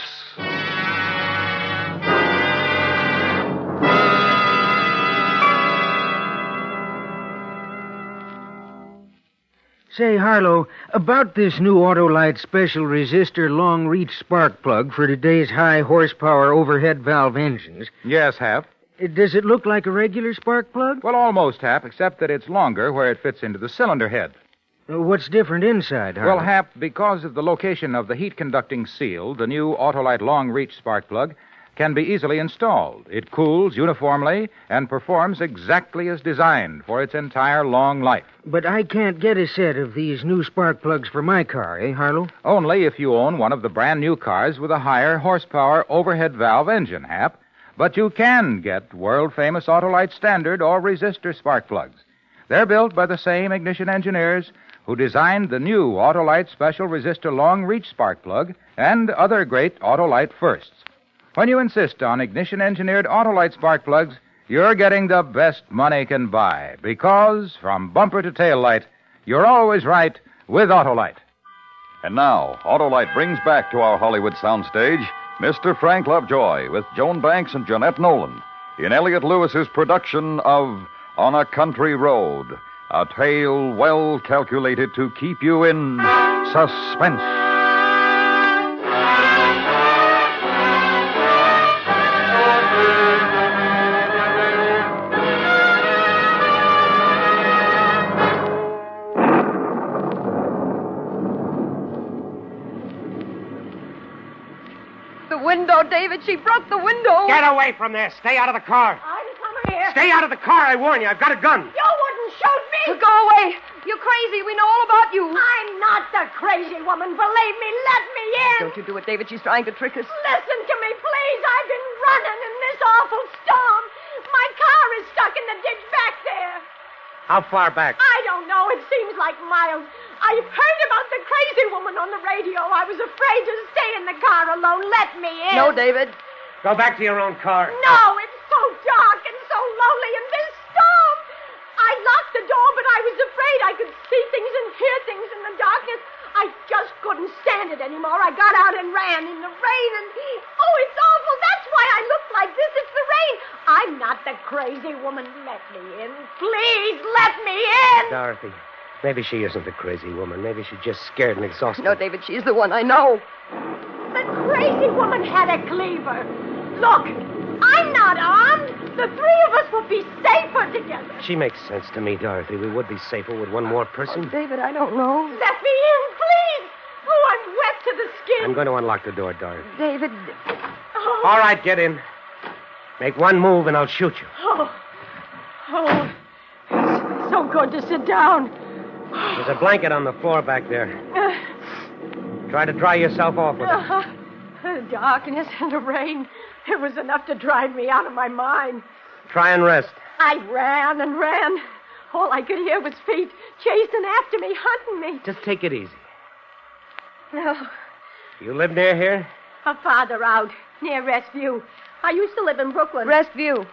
S4: Say, Harlow, about this new Autolite special resistor long-reach spark plug for today's high-horsepower overhead valve engines.
S19: Yes, Hap.
S4: Does it look like a regular spark plug?
S19: Well, almost, Hap, except that it's longer where it fits into the cylinder head.
S4: What's different inside, Harlow?
S19: Well, Hap, because of the location of the heat-conducting seal, the new Autolite long-reach spark plug can be easily installed. It cools uniformly and performs exactly as designed for its entire long life.
S4: But I can't get a set of these new spark plugs for my car, eh, Harlow?
S19: Only if you own one of the brand-new cars with a higher horsepower overhead valve engine, Hap. But you can get world-famous Autolite standard or resistor spark plugs. They're built by the same ignition engineers who designed the new Autolite special resistor long-reach spark plug and other great Autolite firsts. When you insist on ignition-engineered Autolite spark plugs, you're getting the best money can buy, because from bumper to tail light, you're always right with Autolite.
S5: And now, Autolite brings back to our Hollywood soundstage Mr. Frank Lovejoy with Joan Banks and Jeanette Nolan in Elliott Lewis's production of On a Country Road, a tale well calculated to keep you in suspense.
S20: Window, David. She broke the window.
S2: Get away from there. Stay out of the car.
S3: I'm coming here.
S2: Stay out of the car, I warn you. I've got a gun.
S3: You wouldn't shoot me.
S20: Go away. You're crazy. We know all about you.
S3: I'm not the crazy woman. Believe me. Let me in.
S20: Don't you do it, David. She's trying to trick us.
S3: Listen to me, please. I've been running in this awful storm. My car is stuck in the ditch back there.
S2: How far back?
S3: I don't know. It seems like miles. I've heard about the crazy woman on the radio. I was afraid to stay in the car alone. Let me in.
S20: No, David.
S2: Go back to your own car.
S3: No, it's so dark and so lonely in this storm. I locked the door, but I was afraid I could see things and hear things in the darkness. I just couldn't stand it anymore. I got out and ran in the rain, and oh, it's awful. That's why I look like this. It's the rain. mine. I'm not the crazy woman. Let me in. Please, let me in.
S2: Dorothy, maybe she isn't the crazy woman. Maybe she's just scared and exhausted.
S20: No, David, she's the one I know.
S3: The crazy woman had a cleaver. Look, I'm not armed. The three of us would be safer together.
S2: She makes sense to me, Dorothy. We would be safer with one more person.
S20: Oh, David, I don't know.
S3: Let me in, please. Oh, I'm wet to the skin.
S2: I'm going to unlock the door, Dorothy.
S20: David.
S3: Oh.
S2: All right, get in. Make one move and I'll shoot you.
S3: Oh, it's so good to sit down.
S2: There's a blanket on the floor back there. Try to dry yourself off with it.
S3: The darkness and the rain, it was enough to drive me out of my mind.
S2: Try and rest.
S3: I ran and ran. All I could hear was feet chasing after me, hunting me.
S2: Just take it easy.
S3: No,
S2: You live near here?
S3: farther out, near Restview. I used to live in Brooklyn.
S20: Restview.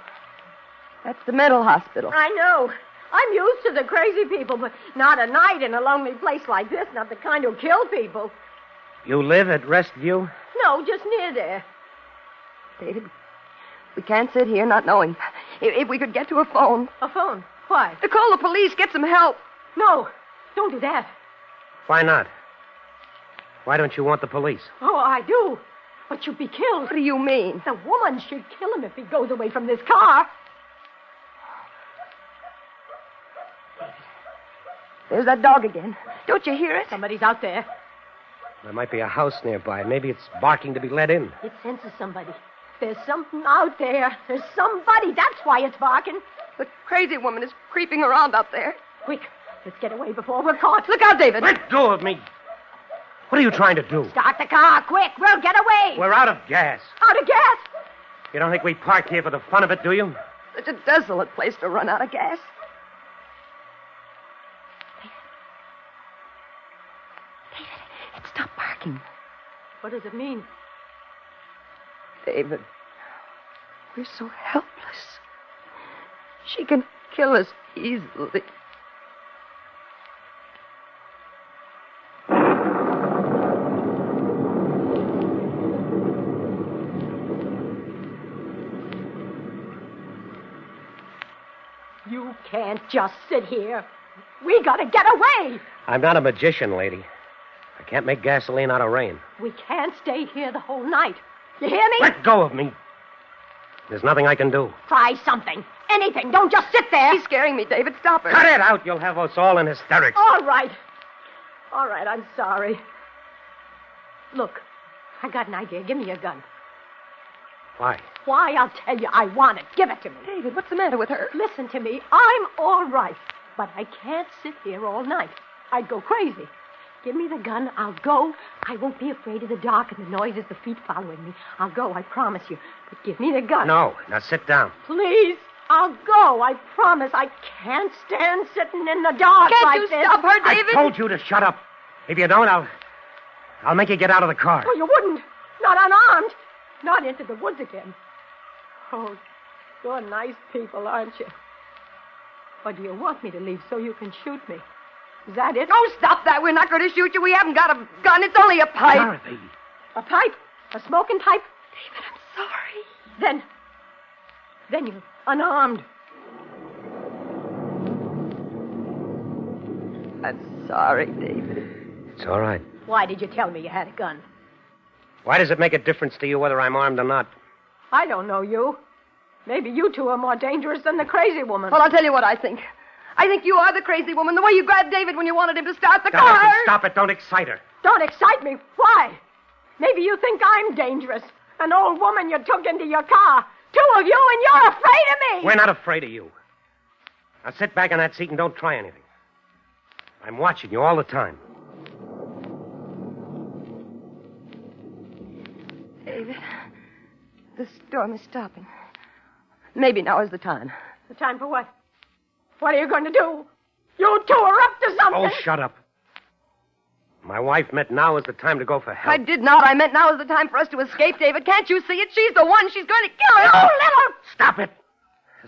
S20: That's the mental hospital.
S3: I know. I'm used to the crazy people, but not at night in a lonely place like this. Not the kind who kill people.
S2: You live at Restview?
S3: No, just near there.
S20: David, we can't sit here not knowing. If we could get to a phone.
S3: A phone? Why?
S20: To call the police, get some help.
S3: No, don't do that.
S2: Why not? Why don't you want the police?
S3: Oh, I do. But you'd be killed.
S20: What do you mean?
S3: The woman should kill him if he goes away from this car.
S20: There's that dog again. Don't you hear it?
S3: Somebody's out there.
S2: There might be a house nearby. Maybe it's barking to be let in.
S3: It senses somebody. There's something out there. There's somebody. That's why it's barking.
S20: The crazy woman is creeping around out there.
S3: Quick, let's get away before we're caught.
S20: Look out, David.
S2: Let go of me. What are you trying to do?
S3: Start the car, quick. We'll get away.
S2: We're out of gas.
S3: Out of gas?
S2: You don't think we parked here for the fun of it, do you?
S20: Such a desolate place to run out of gas. David, it stopped barking.
S3: What does it mean?
S20: David, we're so helpless. She can kill us easily.
S3: You can't just sit here. We gotta get away.
S2: I'm not a magician, lady. I can't make gasoline out of rain.
S3: We can't stay here the whole night. You hear me?
S2: Let go of me. There's nothing I can do.
S3: Try something. Anything. Don't just sit there.
S20: She's scaring me, David. Stop her.
S2: Cut it out. You'll have us all in hysterics.
S3: All right. All right, I'm sorry. Look, I got an idea. Give me your gun.
S2: Why?
S3: Why? I'll tell you. I want it. Give it to me.
S20: David, what's the matter with her?
S3: Listen to me. I'm all right. But I can't sit here all night. I'd go crazy. Give me the gun. I'll go. I won't be afraid of the dark and the noises, the feet following me. I'll go, I promise you. But give me the gun.
S2: No. Now sit down.
S3: Please. I'll go. I promise. I can't stand sitting in the dark
S20: Can't
S3: like
S20: you
S3: this.
S20: stop her, David?
S2: I told you to shut up. If you don't, I'll make you get out of the car.
S3: Oh, you wouldn't. Not unarmed. Not into the woods again. Oh, you're nice people, aren't you? Or do you want me to leave so you can shoot me? Is that it?
S20: Oh, stop that. We're not going to shoot you. We haven't got a gun. It's only a pipe.
S2: Dorothy.
S3: A pipe? A smoking pipe?
S20: David, I'm sorry.
S3: Then you're unarmed.
S20: I'm sorry, David.
S2: It's all right.
S3: Why did you tell me you had a gun?
S2: Why does it make a difference to you whether I'm armed or not?
S3: I don't know you. Maybe you two are more dangerous than the crazy woman.
S20: Well, I'll tell you what I think. I think you are the crazy woman, the way you grabbed David when you wanted him to start the car.
S2: Dorothy, stop it. Don't excite her.
S3: Don't excite me. Why? Maybe you think I'm dangerous. An old woman you took into your car. Two of you, and you're afraid of me.
S2: We're not afraid of you. Now sit back in that seat and don't try anything. I'm watching you all the time.
S20: David, the storm is stopping. Maybe now is the time.
S3: The time for what? What are you going to do? You two are up to something.
S2: Oh, shut up. My wife meant now is the time to go for help.
S20: I did not. I meant now is the time for us to escape, David. Can't you see it? She's the one. She's going to kill us.
S3: You little...
S2: Stop it.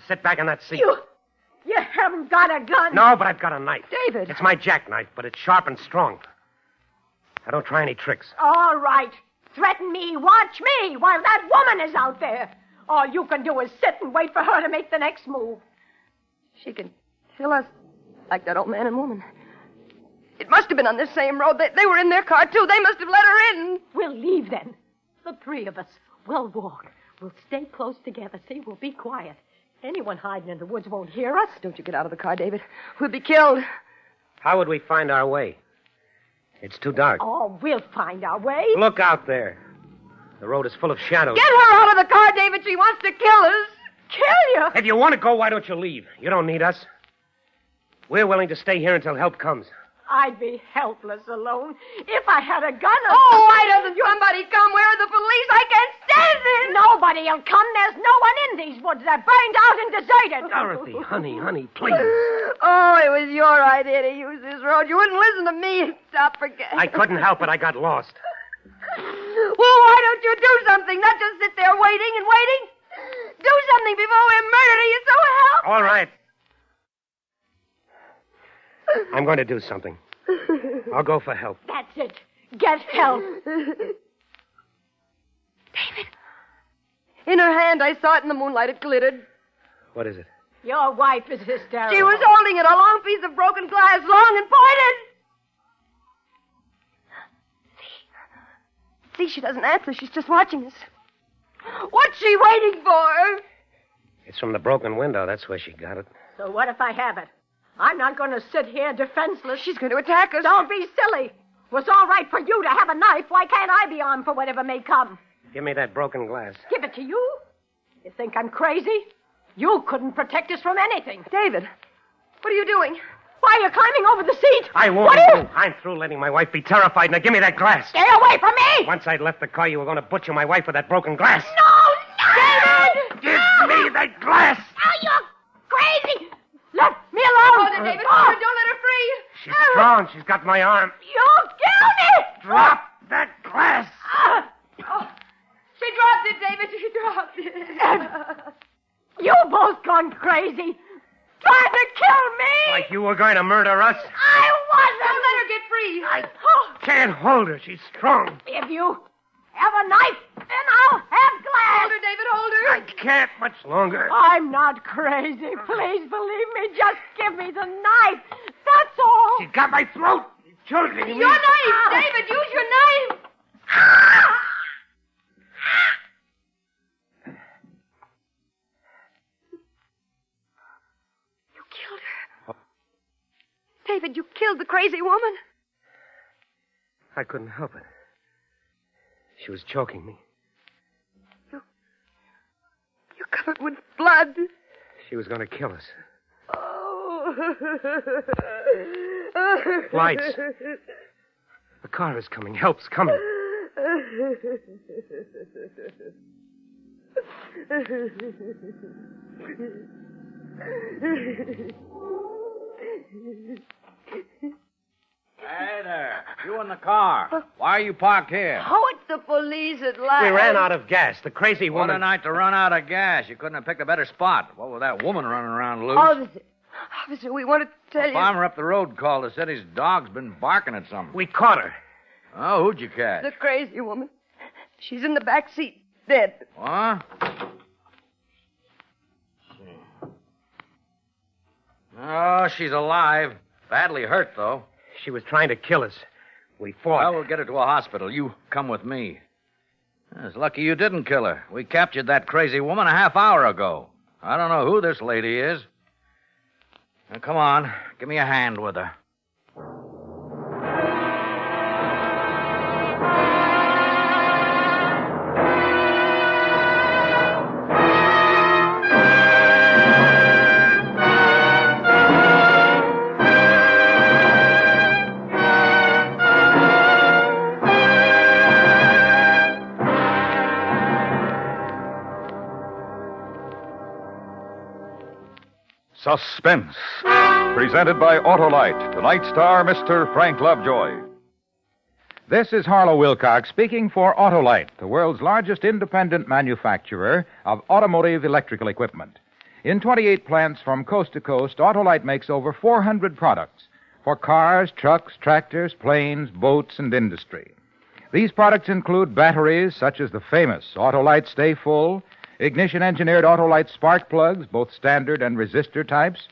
S2: Sit back in that seat.
S3: You haven't got a gun.
S2: No, but I've got a knife.
S20: David.
S2: It's my jackknife, but it's sharp and strong. I don't try any tricks.
S3: All right. Threaten me, watch me, while that woman is out there. All you can do is sit and wait for her to make the next move.
S20: She can kill us like that old man and woman. It must have been on this same road. They were in their car, too. They must have let her in.
S3: We'll leave then. The three of us. We'll walk. We'll stay close together. See, we'll be quiet. Anyone hiding in the woods won't hear us.
S20: Don't you get out of the car, David. We'll be killed.
S2: How would we find our way? It's too dark.
S3: Oh, we'll find our way.
S2: Look out there. The road is full of shadows.
S20: Get her out of the car, David. She wants to kill us.
S3: Kill you?
S2: If you want to go, why don't you leave? You don't need us. We're willing to stay here until help comes.
S3: I'd be helpless alone if I had a gun.
S20: Oh, why doesn't somebody come? Where are the police? I can't stand this.
S3: Nobody'll come. There's no one in these woods. They're burned out and deserted.
S2: Dorothy, honey, please.
S20: Oh, it was your idea to use this road. You wouldn't listen to me and stop for gas.
S2: I couldn't help it. I got lost.
S20: Well, why don't you do something? Not just sit there waiting and waiting. Do something before we're murdered. Are you so help?
S2: All right. I'm going to do something. I'll go for help.
S3: That's it. Get help.
S20: David. In her hand, I saw it in the moonlight. It glittered.
S2: What is it?
S3: Your wife is hysterical.
S20: She was holding it, a long piece of broken glass, long and pointed. See, she doesn't answer. She's just watching us. What's she waiting for?
S2: It's from the broken window. That's where she got it.
S3: So what if I have it? I'm not going to sit here defenseless.
S20: She's going to attack us.
S3: Don't be silly. It was all right for you to have a knife. Why can't I be armed for whatever may come?
S2: Give me that broken glass.
S3: Give it to you? You think I'm crazy? You couldn't protect us from anything.
S20: David, what are you doing?
S3: Why are you climbing over the seat?
S2: I won't. I'm through letting my wife be terrified. Now give me that glass.
S3: Stay away from me!
S2: Once I'd left the car, you were going to butcher my wife with that broken glass.
S3: No! David!
S2: Give me that glass!
S3: Oh, you're crazy! Let me alone!
S20: Oh, David, hold her. Don't let her free.
S2: She's strong. She's got my arm.
S3: You'll kill me!
S2: Drop that glass!
S20: Oh, she dropped it, David. She dropped it.
S3: You both gone crazy. Trying to kill me!
S2: Like you were going to murder us?
S3: I wasn't!
S20: Don't let her get free.
S2: Can't hold her. She's strong.
S3: If you have a knife, then I'll have glass.
S20: Hold her, David, hold her.
S2: I can't much longer.
S3: I'm not crazy. Please believe me. Just give me the knife. That's all.
S2: She's got my throat. She's choking me.
S20: Your knife, David. Use your knife. You killed her. David, you killed the crazy woman.
S2: I couldn't help it. She was choking me.
S20: You're covered with blood.
S2: She was going to kill us.
S20: Oh.
S2: Lights. The car is coming. Help's coming.
S22: Hey there. You in the car. Why are you parked here?
S20: Oh, it's the police at last.
S2: We ran out of gas. The crazy
S22: What
S2: woman...
S22: a night to run out of gas. You couldn't have picked a better spot. What with that woman running around loose?
S20: Officer, we want to tell
S22: The
S20: you.
S22: farmer up the road called us. Said his dog's been barking at something.
S2: We caught her.
S22: Oh, who'd you catch?
S20: The crazy woman. She's in the back seat, dead.
S22: What? Oh, she's alive. Badly hurt, though.
S2: She was trying to kill us. We fought.
S22: Well, we'll get her to a hospital. You come with me. It's lucky you didn't kill her. We captured that crazy woman a half hour ago. I don't know who this lady is. Now, come on. Give me a hand with her.
S19: Suspense, presented by Autolite. Tonight's star, Mr. Frank Lovejoy. This is Harlow Wilcox speaking for Autolite, the world's largest independent manufacturer of automotive electrical equipment. In 28 plants from coast to coast, Autolite makes over 400 products for cars, trucks, tractors, planes, boats, and industry. These products include batteries such as the famous Autolite Stay Full,
S6: ignition-engineered Autolite spark plugs, both standard and resistor types,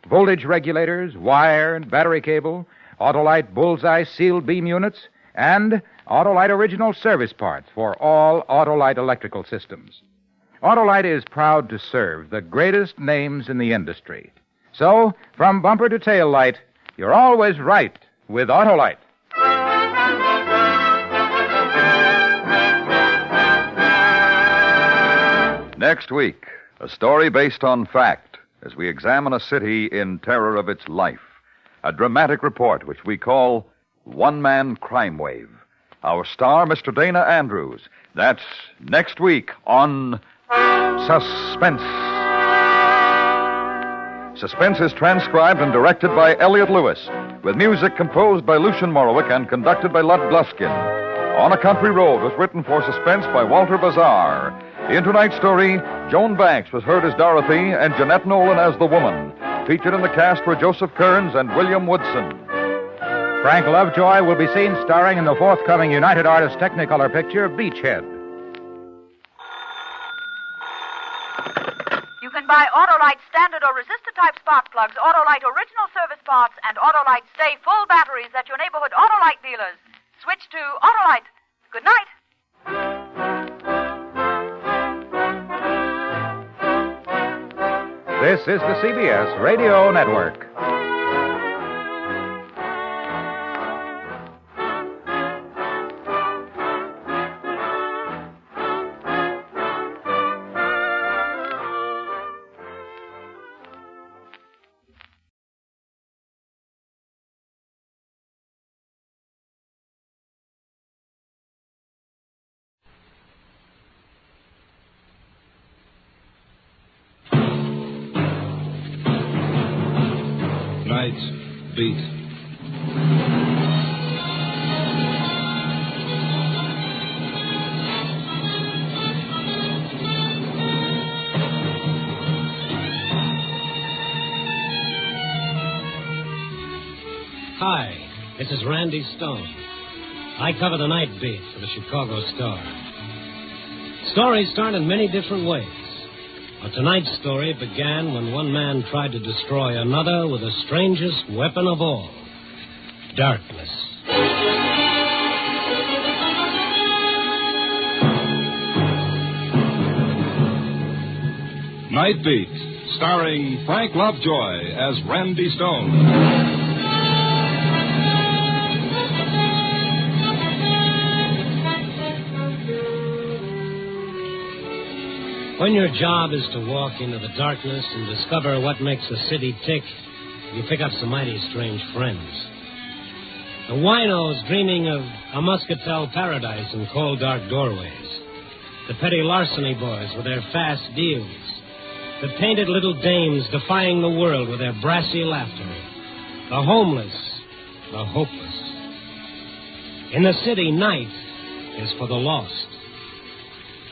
S6: voltage regulators, wire and battery cable, Autolite bullseye sealed beam units, and Autolite original service parts for all Autolite electrical systems. Autolite is proud to serve the greatest names in the industry. So, from bumper to tail light, you're always right with Autolite.
S19: Next week, a story based on fact as we examine a city in terror of its life. A dramatic report which we call One Man Crime Wave. Our star, Mr. Dana Andrews. That's next week on Suspense. Suspense is transcribed and directed by Elliot Lewis, with music composed by Lucian Morowick and conducted by Lud Gluskin. On a Country Road was written for Suspense by Walter Bazar. In tonight's story, Joan Banks was heard as Dorothy and Jeanette Nolan as the woman. Featured in the cast were Joseph Kearns and William Woodson.
S6: Frank Lovejoy will be seen starring in the forthcoming United Artists Technicolor picture, Beachhead.
S14: You can buy Autolite standard or resistor-type spark plugs, Autolite original service parts, and Autolite Stay Full batteries at your neighborhood Autolite dealers. Switch to Autolite. Good night.
S6: This is the CBS Radio Network.
S8: Nightbeat.
S2: Hi, this is Randy Stone. I cover the Nightbeat for the Chicago Star. Stories start in many different ways. But tonight's story began when one man tried to destroy another with the strangest weapon of all, darkness.
S8: Nightbeat, starring Frank Lovejoy as Randy Stone.
S2: When your job is to walk into the darkness and discover what makes a city tick, you pick up some mighty strange friends. The winos dreaming of a muscatel paradise in cold, dark doorways. The petty larceny boys with their fast deals. The painted little dames defying the world with their brassy laughter. The homeless, the hopeless. In the city, night is for the lost.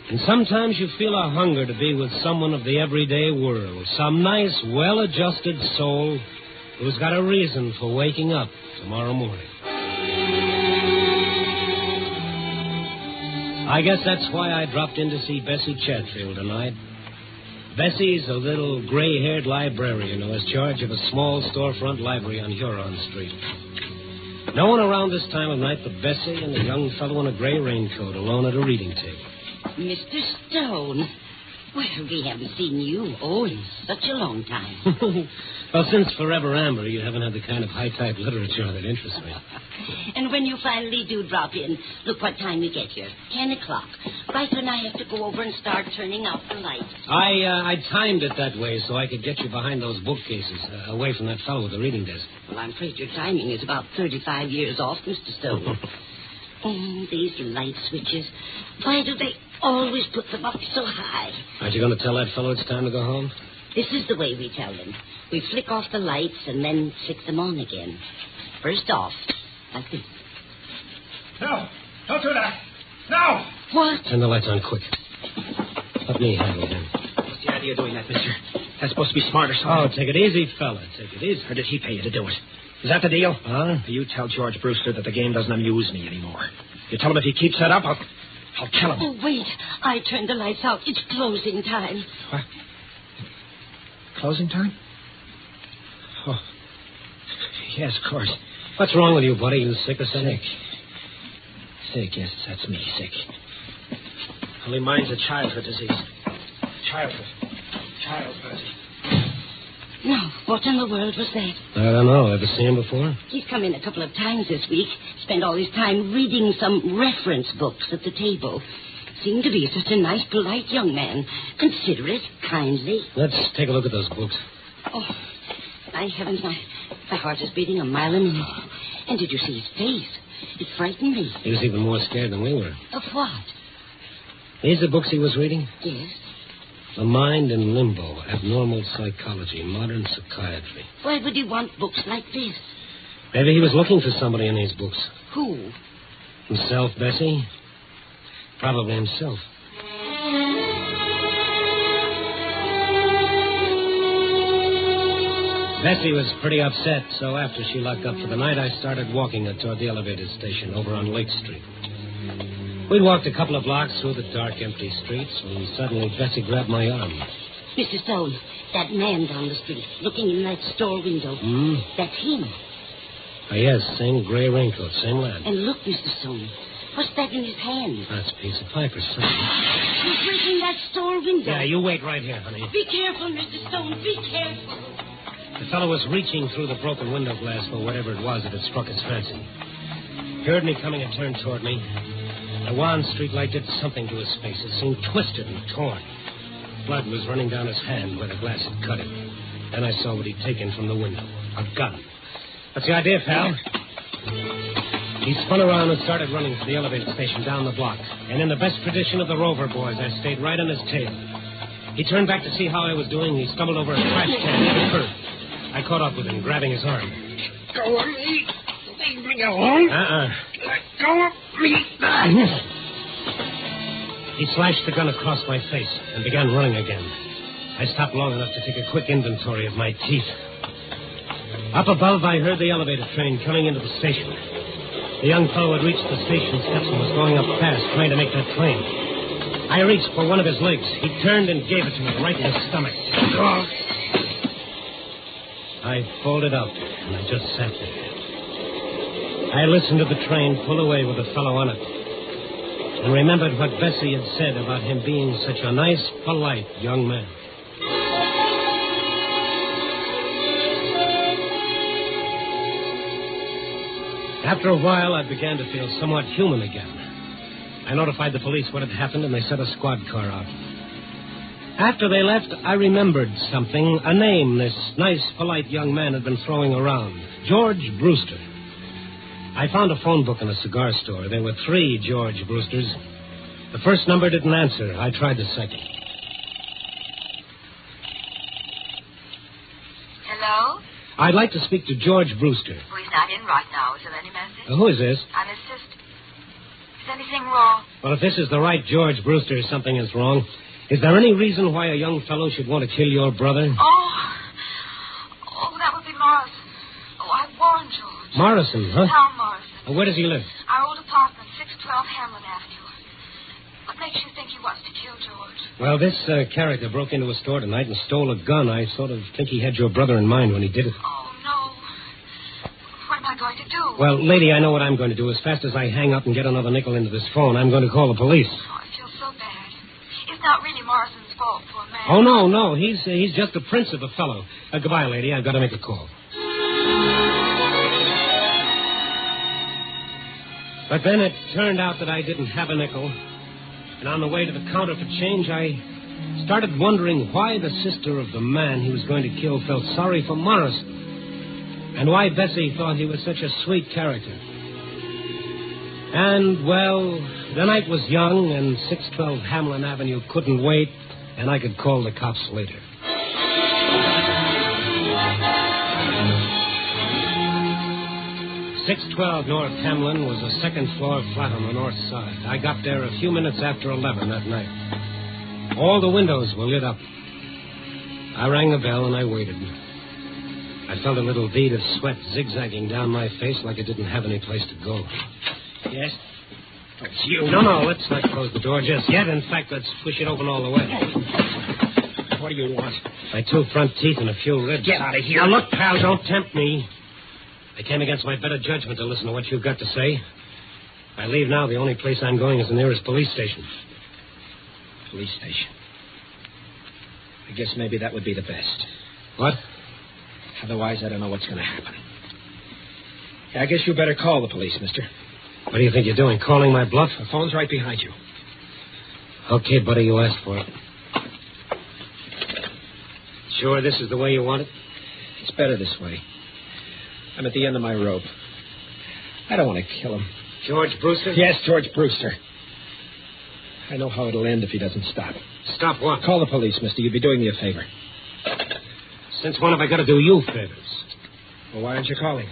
S2: And sometimes you feel a hunger to be with someone of the everyday world, some nice, well-adjusted soul who's got a reason for waking up tomorrow morning. I guess that's why I dropped in to see Bessie Chatfield tonight. Bessie's a little gray-haired librarian who has charge of a small storefront library on Huron Street. No one around this time of night but Bessie and a young fellow in a gray raincoat alone at a reading table.
S23: Mr. Stone, well, we haven't seen you, in such a long time.
S2: Well, since Forever Amber, you haven't had the kind of high-type literature that interests me.
S23: And when you finally do drop in, look what time you get here. 10 o'clock. Right when I have to go over and start turning out the lights.
S2: I timed it that way so I could get you behind those bookcases, away from that fellow with the reading desk.
S23: Well, I'm afraid your timing is about 35 years off, Mr. Stone. These light switches. Why do they always put them up so high?
S2: Aren't you going to tell that fellow it's time to go home?
S23: This is the way we tell them. We flick off the lights and then flick them on again. First off, like this.
S24: No, don't do that. No!
S23: What?
S2: Turn the lights on quick. Let me handle him.
S11: What's the idea of doing that, mister? That's supposed to be smart or something.
S2: Oh, take it easy, fella. Take it easy.
S11: Or did he pay you to do it? Is that the deal?
S2: Huh?
S11: You tell George Brewster that the game doesn't amuse me anymore. You tell him if he keeps that up, I'll kill him.
S23: Oh, wait. I turned the lights out. It's closing time.
S11: What? Closing time? Oh. Yes, of course.
S2: What's wrong with you, buddy? You sick or something?
S11: Sick, yes, that's me, sick. Only mine's a childhood disease. Childhood.
S23: No, what in the world was that?
S2: I don't know. Ever seen him before?
S23: He's come in a couple of times this week. Spent all his time reading some reference books at the table. Seemed to be such a nice, polite young man. Considerate, kindly.
S2: Let's take a look at those books.
S23: Oh, my heavens, my heart is beating a mile a minute. And did you see his face? It frightened me.
S2: He was even more scared than we were.
S23: Of what?
S2: These are books he was reading?
S23: Yes.
S2: The Mind in Limbo, Abnormal Psychology, Modern Psychiatry.
S23: Why would he want books like this?
S2: Maybe he was looking for somebody in these books.
S23: Who?
S2: Himself, Bessie? Probably himself. Bessie was pretty upset, so after she locked up for the night, I started walking her toward the elevated station over on Lake Street. We'd walked a couple of blocks through the dark, empty streets when suddenly Bessie grabbed my arm.
S23: Mr. Stone, that man down the street, looking in that store window. That's him.
S2: Oh, yes, same gray raincoat, same lad.
S23: And look, Mr. Stone, what's that in his hand?
S2: That's a piece of pipe or something.
S23: He's breaking that store window.
S2: Yeah, you wait right here, honey.
S23: Be careful, Mr. Stone, be careful.
S2: The fellow was reaching through the broken window glass for whatever it was that had struck his fancy. He heard me coming and turned toward me. The wan street light did something to his face. It seemed twisted and torn. Blood was running down his hand where the glass had cut it. Then I saw what he'd taken from the window. A gun. What's the idea, pal? He spun around and started running for the elevated station down the block. And in the best tradition of the Rover boys, I stayed right on his tail. He turned back to see how I was doing. He stumbled over a trash can near the curb. I caught up with him, grabbing his arm.
S11: Go of me. Leave me alone. Let go of me.
S2: He slashed the gun across my face and began running again. I stopped long enough to take a quick inventory of my teeth. Up above, I heard the elevator train coming into the station. The young fellow had reached the station steps and was going up fast, trying to make that train. I reached for one of his legs. He turned and gave it to me right in the stomach. I folded up, and I just sat there. I listened to the train pull away with the fellow on it, and remembered what Bessie had said about him being such a nice, polite young man. After a while, I began to feel somewhat human again. I notified the police what had happened, and they sent a squad car out. After they left, I remembered something, a name this nice, polite young man had been throwing around. George Brewster. I found a phone book in a cigar store. There were 3 George Brewsters. The first number didn't answer. I tried the second.
S14: Hello?
S2: I'd like to speak to George Brewster.
S14: Oh, he's not in right now. Is there any message?
S2: Who is this?
S14: I'm his sister. Is anything wrong?
S2: Well, if this is the right George Brewster, something is wrong. Is there any reason why a young fellow should want to kill your brother?
S14: Oh, that would be Morrison. Oh, I warned George.
S2: Morrison, huh?
S14: Tom Morrison.
S2: Where does he live?
S14: Our old apartment, 612 Hamlin Avenue. What makes you think he wants to kill George?
S2: Well, this character broke into a store tonight and stole a gun. I sort of think he had your brother in mind when he did it.
S14: Oh, no. What am I going to do?
S2: Well, lady, I know what I'm going to do. As fast as I hang up and get another nickel into this phone, I'm going to call the police.
S14: Oh, I feel so bad. It's not really Morrison's fault, poor man.
S2: Oh, no. He's just a prince of a fellow. Goodbye, lady. I've got to make a call. But then it turned out that I didn't have a nickel. And on the way to the counter for change, I started wondering why the sister of the man he was going to kill felt sorry for Morrison. And why Bessie thought he was such a sweet character. And, well, the night was young, and 612 Hamlin Avenue couldn't wait, and I could call the cops later. 612 North Hamlin was a second-floor flat on the north side. I got there a few minutes after 11 that night. All the windows were lit up. I rang the bell, and I waited. I felt a little bead of sweat zigzagging down my face like it didn't have any place to go.
S11: Yes?
S1: Oh, it's you.
S2: No, let's not close the door just yet. In fact, let's push it open all the way.
S1: What do you want?
S2: My 2 front teeth and a few ribs.
S1: Get out of here.
S2: Now, look, pal, don't tempt me. I came against my better judgment to listen to what you've got to say. If I leave now, the only place I'm going is the nearest police station.
S1: Police station. I guess maybe that would be the best.
S2: What?
S1: Otherwise, I don't know what's going to happen. I guess you better call the police, mister.
S2: What do you think you're doing, calling my bluff?
S1: The phone's right behind you.
S2: Okay, buddy, you asked for it. Sure this is the way you want it?
S1: It's better this way. I'm at the end of my rope. I don't want to kill him.
S2: George Brewster?
S1: Yes, George Brewster. I know how it'll end if he doesn't stop.
S2: Stop what?
S1: Call the police, mister. You'd be doing me a favor.
S2: Since when have I got to do you favors?
S1: Well, why aren't you calling?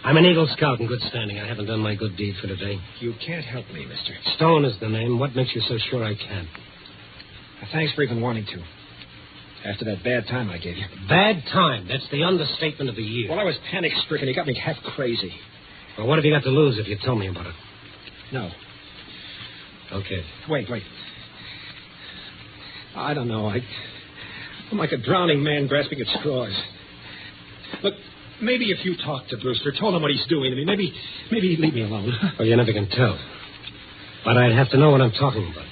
S2: I'm an Eagle Scout in good standing. I haven't done my good deed for today.
S1: You can't help me, mister.
S2: Stone is the name. What makes you so sure I can?
S1: Thanks for even wanting to. After that bad time I gave you.
S2: Bad time? That's the understatement of the year.
S1: Well, I was panic-stricken. You got me half crazy.
S2: Well, what have you got to lose if you tell me about it?
S1: No.
S2: Okay.
S1: Wait. I don't know. I'm like a drowning man grasping at straws. Look, maybe if you talk to Brewster, told him what he's doing to me, maybe he'd leave me alone.
S2: Well, you never can tell. But I'd have to know what I'm talking about.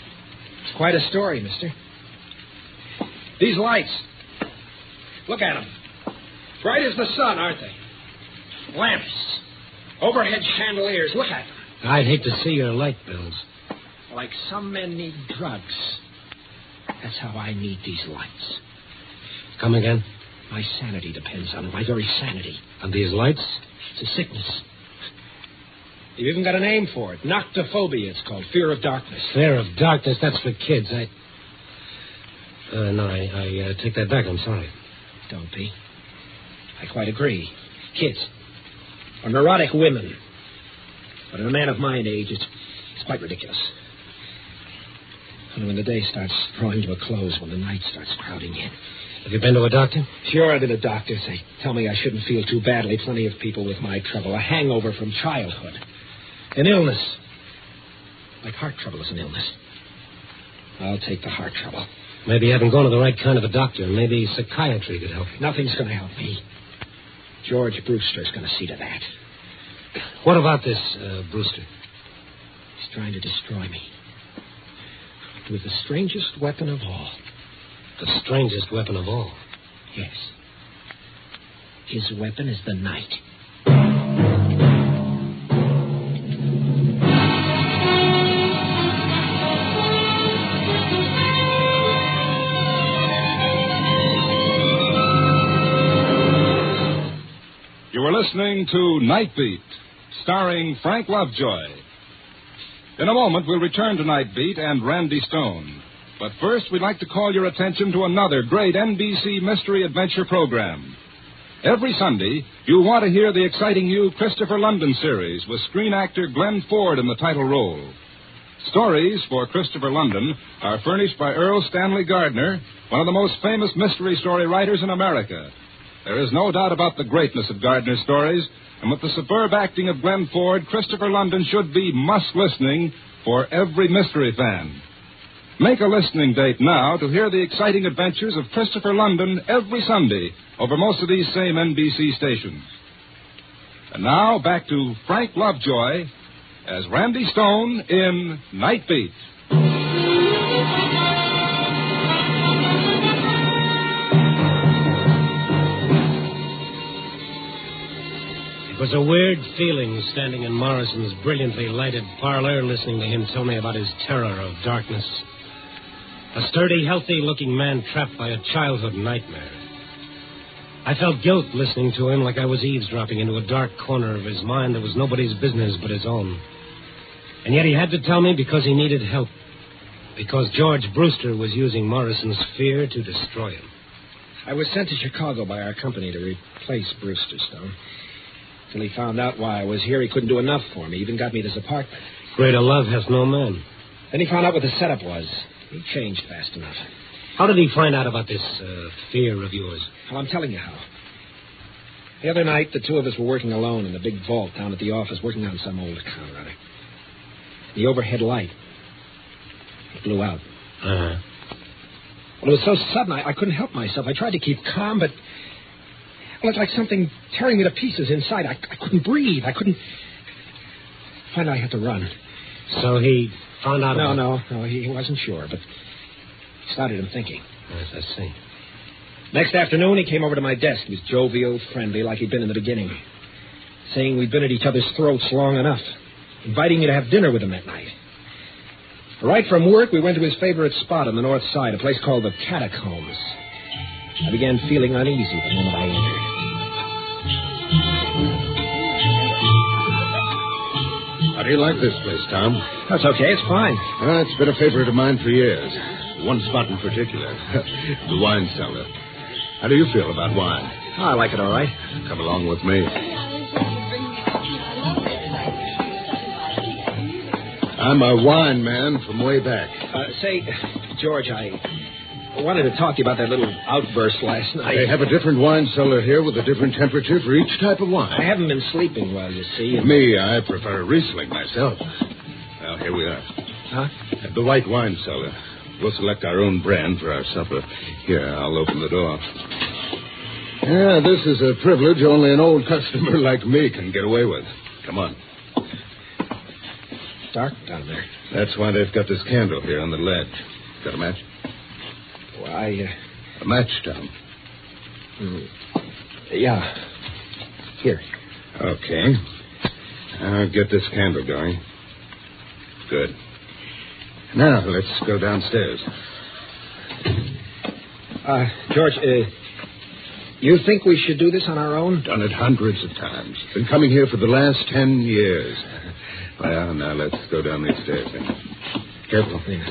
S1: It's quite a story, mister. These lights. Look at them. Bright as the sun, aren't they? Lamps. Overhead chandeliers. Look at them.
S2: I'd hate to see your light bills.
S1: Like some men need drugs. That's how I need these lights.
S2: Come again?
S1: My sanity depends on it. My very sanity.
S2: On these lights?
S1: It's a sickness. You've even got a name for it. Noctophobia, it's called. Fear of darkness.
S2: Fear of darkness? That's for kids. No, I take that back. I'm sorry.
S1: Don't be. I quite agree. Kids. Or neurotic women. But in a man of my age, it's quite ridiculous. And when the day starts drawing to a close, when the night starts crowding in.
S2: Have you been to a doctor?
S1: Sure, I've been to doctors. They tell me I shouldn't feel too badly. Plenty of people with my trouble. A hangover from childhood. An illness. Like heart trouble is an illness. I'll take the heart trouble.
S2: Maybe you haven't gone to the right kind of a doctor. Maybe psychiatry could help you.
S1: Nothing's going to help me. George Brewster's going to see to that.
S2: What about this, Brewster?
S1: He's trying to destroy me. With the strangest weapon of all.
S2: The strangest weapon of all?
S1: Yes. His weapon is the night.
S8: You were listening to Nightbeat, starring Frank Lovejoy. In a moment, we'll return to Nightbeat and Randy Stone. But first, we'd like to call your attention to another great NBC mystery adventure program. Every Sunday, you'll want to hear the exciting new Christopher London series with screen actor Glenn Ford in the title role. Stories for Christopher London are furnished by Earl Stanley Gardner, one of the most famous mystery story writers in America. There is no doubt about the greatness of Gardner's stories, and with the superb acting of Glenn Ford, Christopher London should be must-listening for every mystery fan. Make a listening date now to hear the exciting adventures of Christopher London every Sunday over most of these same NBC stations. And now, back to Frank Lovejoy as Randy Stone in Nightbeat.
S2: It was a weird feeling standing in Morrison's brilliantly lighted parlor, listening to him tell me about his terror of darkness. A sturdy, healthy-looking man trapped by a childhood nightmare. I felt guilt listening to him, like I was eavesdropping into a dark corner of his mind that was nobody's business but his own. And yet he had to tell me because he needed help. Because George Brewster was using Morrison's fear to destroy him.
S1: I was sent to Chicago by our company to replace Brewster, Stone. Till he found out why I was here, he couldn't do enough for me. He even got me this apartment.
S2: Greater love has no man.
S1: Then he found out what the setup was. He changed fast enough.
S2: How did he find out about this fear of yours?
S1: Well, I'm telling you how. The other night, the two of us were working alone in the big vault down at the office, working on some old account or other. The overhead light. It blew out.
S2: Uh-huh.
S1: Well, it was so sudden, I couldn't help myself. I tried to keep calm, but... Well, it's like something tearing me to pieces inside. I couldn't breathe. I couldn't... Finally, I had to run.
S2: So he found out...
S1: No, he wasn't sure, but started him thinking.
S2: Yes, I see.
S1: Next afternoon, he came over to my desk. He was jovial, friendly, like he'd been in the beginning. Saying we'd been at each other's throats long enough. Inviting me to have dinner with him that night. Right from work, we went to his favorite spot on the north side, a place called the Catacombs. I began feeling uneasy the moment I entered.
S7: How do you like this place, Tom?
S1: That's okay. It's fine.
S7: It's been a favorite of mine for years. One spot in particular, the wine cellar. How do you feel about wine?
S1: Oh, I like it all right.
S7: Come along with me. I'm a wine man from way back.
S1: Say, George, I wanted to talk to you about that little outburst last night.
S7: They have a different wine cellar here with a different temperature for each type of wine.
S1: I haven't been sleeping well, you see.
S7: Me, I prefer Riesling myself. Well, here we are.
S1: Huh?
S7: At the white wine cellar. We'll select our own brand for our supper. Here, I'll open the door. Yeah, this is a privilege only an old customer like me can get away with. Come on.
S1: Dark down there.
S7: That's why they've got this candle here on the ledge. Got a match?
S1: Well,
S7: A match, Tom.
S1: Yeah. Here.
S7: Okay. I'll get this candle going. Good. Now, let's go downstairs.
S1: George, you think we should do this on our own?
S7: Done it hundreds of times. Been coming here for the last 10 years. Well, now let's go down these stairs. Careful.
S1: Yeah.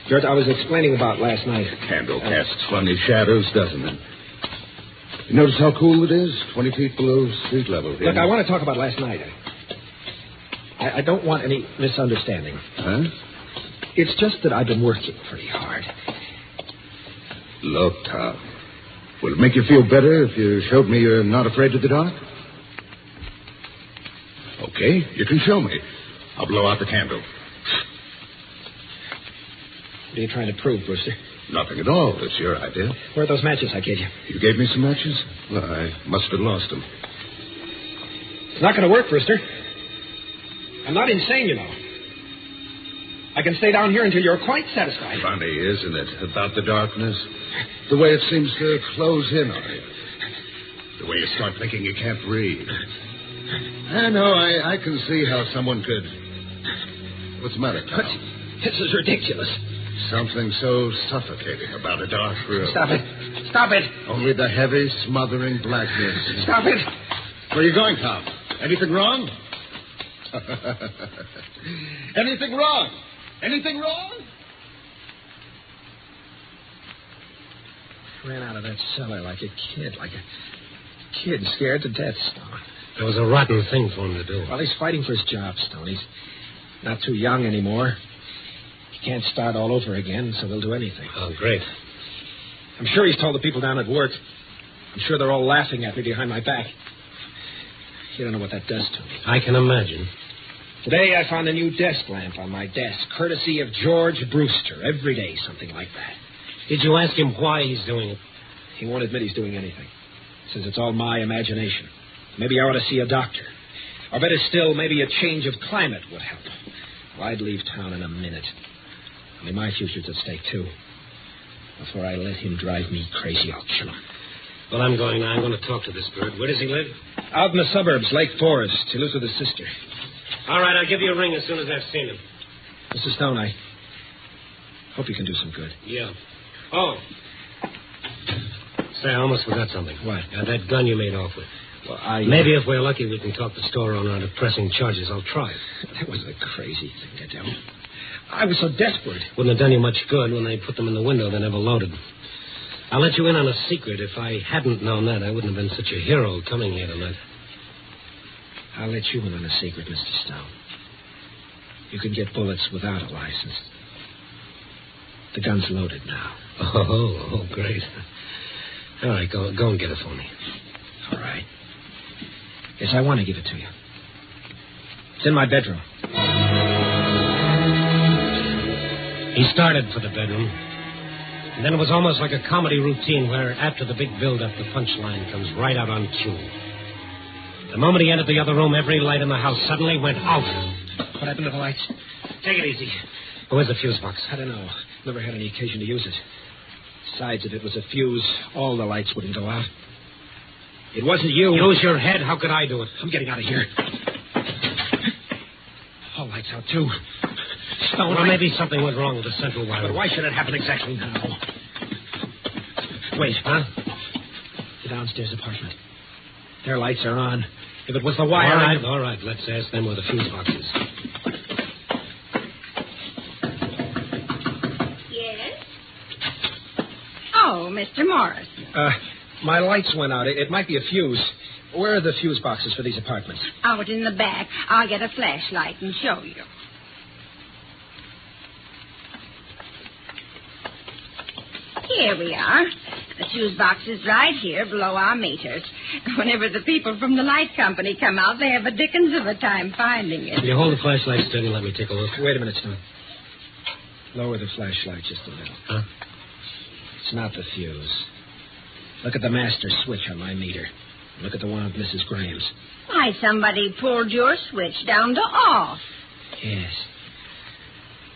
S1: George, I was explaining about last night.
S7: Candle casts funny shadows, doesn't it? You notice how cool it is? 20 feet below street level here.
S1: Look, I want to talk about last night. I don't want any misunderstanding.
S7: Huh?
S1: It's just that I've been working pretty hard.
S7: Look, Tom. Will it make you feel better if you showed me you're not afraid of the dark? Okay, you can show me. I'll blow out the candle.
S1: What are you trying to prove, Brewster?
S7: Nothing at all. It's your idea.
S1: Where are those matches I gave you?
S7: You gave me some matches? Well, I must have lost them.
S1: It's not going to work, Brewster. I'm not insane, you know. I can stay down here until you're quite satisfied.
S7: Funny, isn't it, about the darkness? The way it seems to close in on you. The way you start thinking you can't breathe. I know, I can see how someone could... What's the matter, Tom?
S1: This is ridiculous.
S7: Something so suffocating about a dark room.
S1: Stop it. Stop it.
S7: Only the heavy, smothering blackness.
S1: Stop it.
S7: Where are you going, Tom? Anything wrong? Anything wrong? Anything wrong?
S1: Ran out of that cellar like a kid scared to death, Stone.
S2: It was a rotten thing for him to do.
S1: Well, he's fighting for his job, Stone. He's not too young anymore. He can't start all over again, so he'll do anything.
S2: Oh, great.
S1: I'm sure he's told the people down at work. I'm sure they're all laughing at me behind my back. You don't know what that does to me.
S2: I can imagine.
S1: Today I found a new desk lamp on my desk, courtesy of George Brewster. Every day, something like that.
S2: Did you ask him why he's doing it?
S1: He won't admit he's doing anything. Says it's all my imagination. Maybe I ought to see a doctor. Or better still, maybe a change of climate would help. Well, I'd leave town in a minute. I mean, my future's at stake, too. Before I let him drive me crazy, I'll kill him.
S2: Well, I'm going now. I'm going to talk to this bird. Where does he live?
S1: Out in the suburbs, Lake Forest. He lives with his sister.
S2: All right, I'll give you a ring as soon as I've seen him.
S1: Mr. Stone, I hope you can do some good.
S2: Yeah. Oh. Say, I almost forgot something.
S1: What?
S2: That gun you made off with.
S1: Well,
S2: Maybe if we're lucky, we can talk the store owner out of pressing charges. I'll try it.
S1: That was a crazy thing to do. I was so desperate.
S2: Wouldn't have done you much good. When they put them in the window, they never loaded. I'll let you in on a secret. If I hadn't known that, I wouldn't have been such a hero coming here tonight.
S1: I'll let you in on a secret, Mr. Stone. You can get bullets without a license. The gun's loaded now.
S2: Oh, great. All right, go and get it for me.
S1: All right. Yes, I want to give it to you. It's in my bedroom.
S2: He started for the bedroom. And then it was almost like a comedy routine where, after the big build-up, the punchline comes right out on cue. The moment he entered the other room, every light in the house suddenly went out.
S1: What happened to the lights? Take it easy.
S2: Where's the fuse box?
S1: I don't know. Never had any occasion to use it. Besides, if it was a fuse, all the lights wouldn't go out. It wasn't you.
S2: Use your head. How could I do it?
S1: I'm getting out of here. All lights out, too. Stone,
S2: well, maybe something went wrong with the central wire.
S1: But why should it happen exactly now? Wait,
S2: huh?
S1: The downstairs apartment. Their lights are on. If it was the wire...
S2: All right. Let's ask them where the fuse box is.
S9: Yes? Oh, Mr. Morris.
S1: My lights went out. It might be a fuse. Where are the fuse boxes for these apartments?
S9: Out in the back. I'll get a flashlight and show you. Here we are. The fuse box is right here below our meters. Whenever the people from the light company come out, they have a dickens of a time finding it.
S2: Will you hold the flashlight steady and let me take a look?
S1: Wait a minute, Stone. Lower the flashlight just a little.
S2: Huh?
S1: It's not the fuse. Look at the master switch on my meter. Look at the one of Mrs. Graham's.
S9: Why, somebody pulled your switch down to off.
S1: Yes.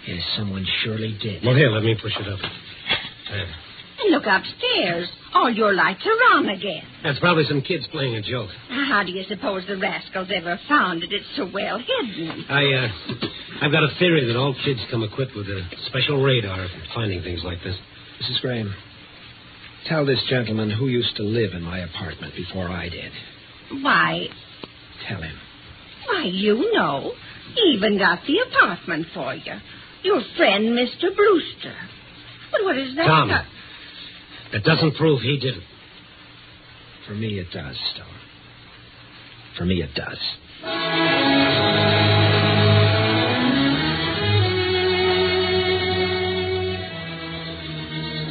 S1: Yes, someone surely did.
S2: Well, here, let me push it up. There.
S9: And look upstairs. All your lights are on again.
S2: That's probably some kids playing a joke.
S9: How do you suppose the rascals ever found it? It's so well hidden.
S2: I've got a theory that all kids come equipped with a special radar for finding things like this.
S1: Mrs. Graham, tell this gentleman who used to live in my apartment before I did.
S9: Why?
S1: Tell him.
S9: Why, you know. He even got the apartment for you. Your friend, Mr. Brewster. But what is that?
S2: Tom, that doesn't prove he did it.
S1: For me, it does, Stone. For me, it does.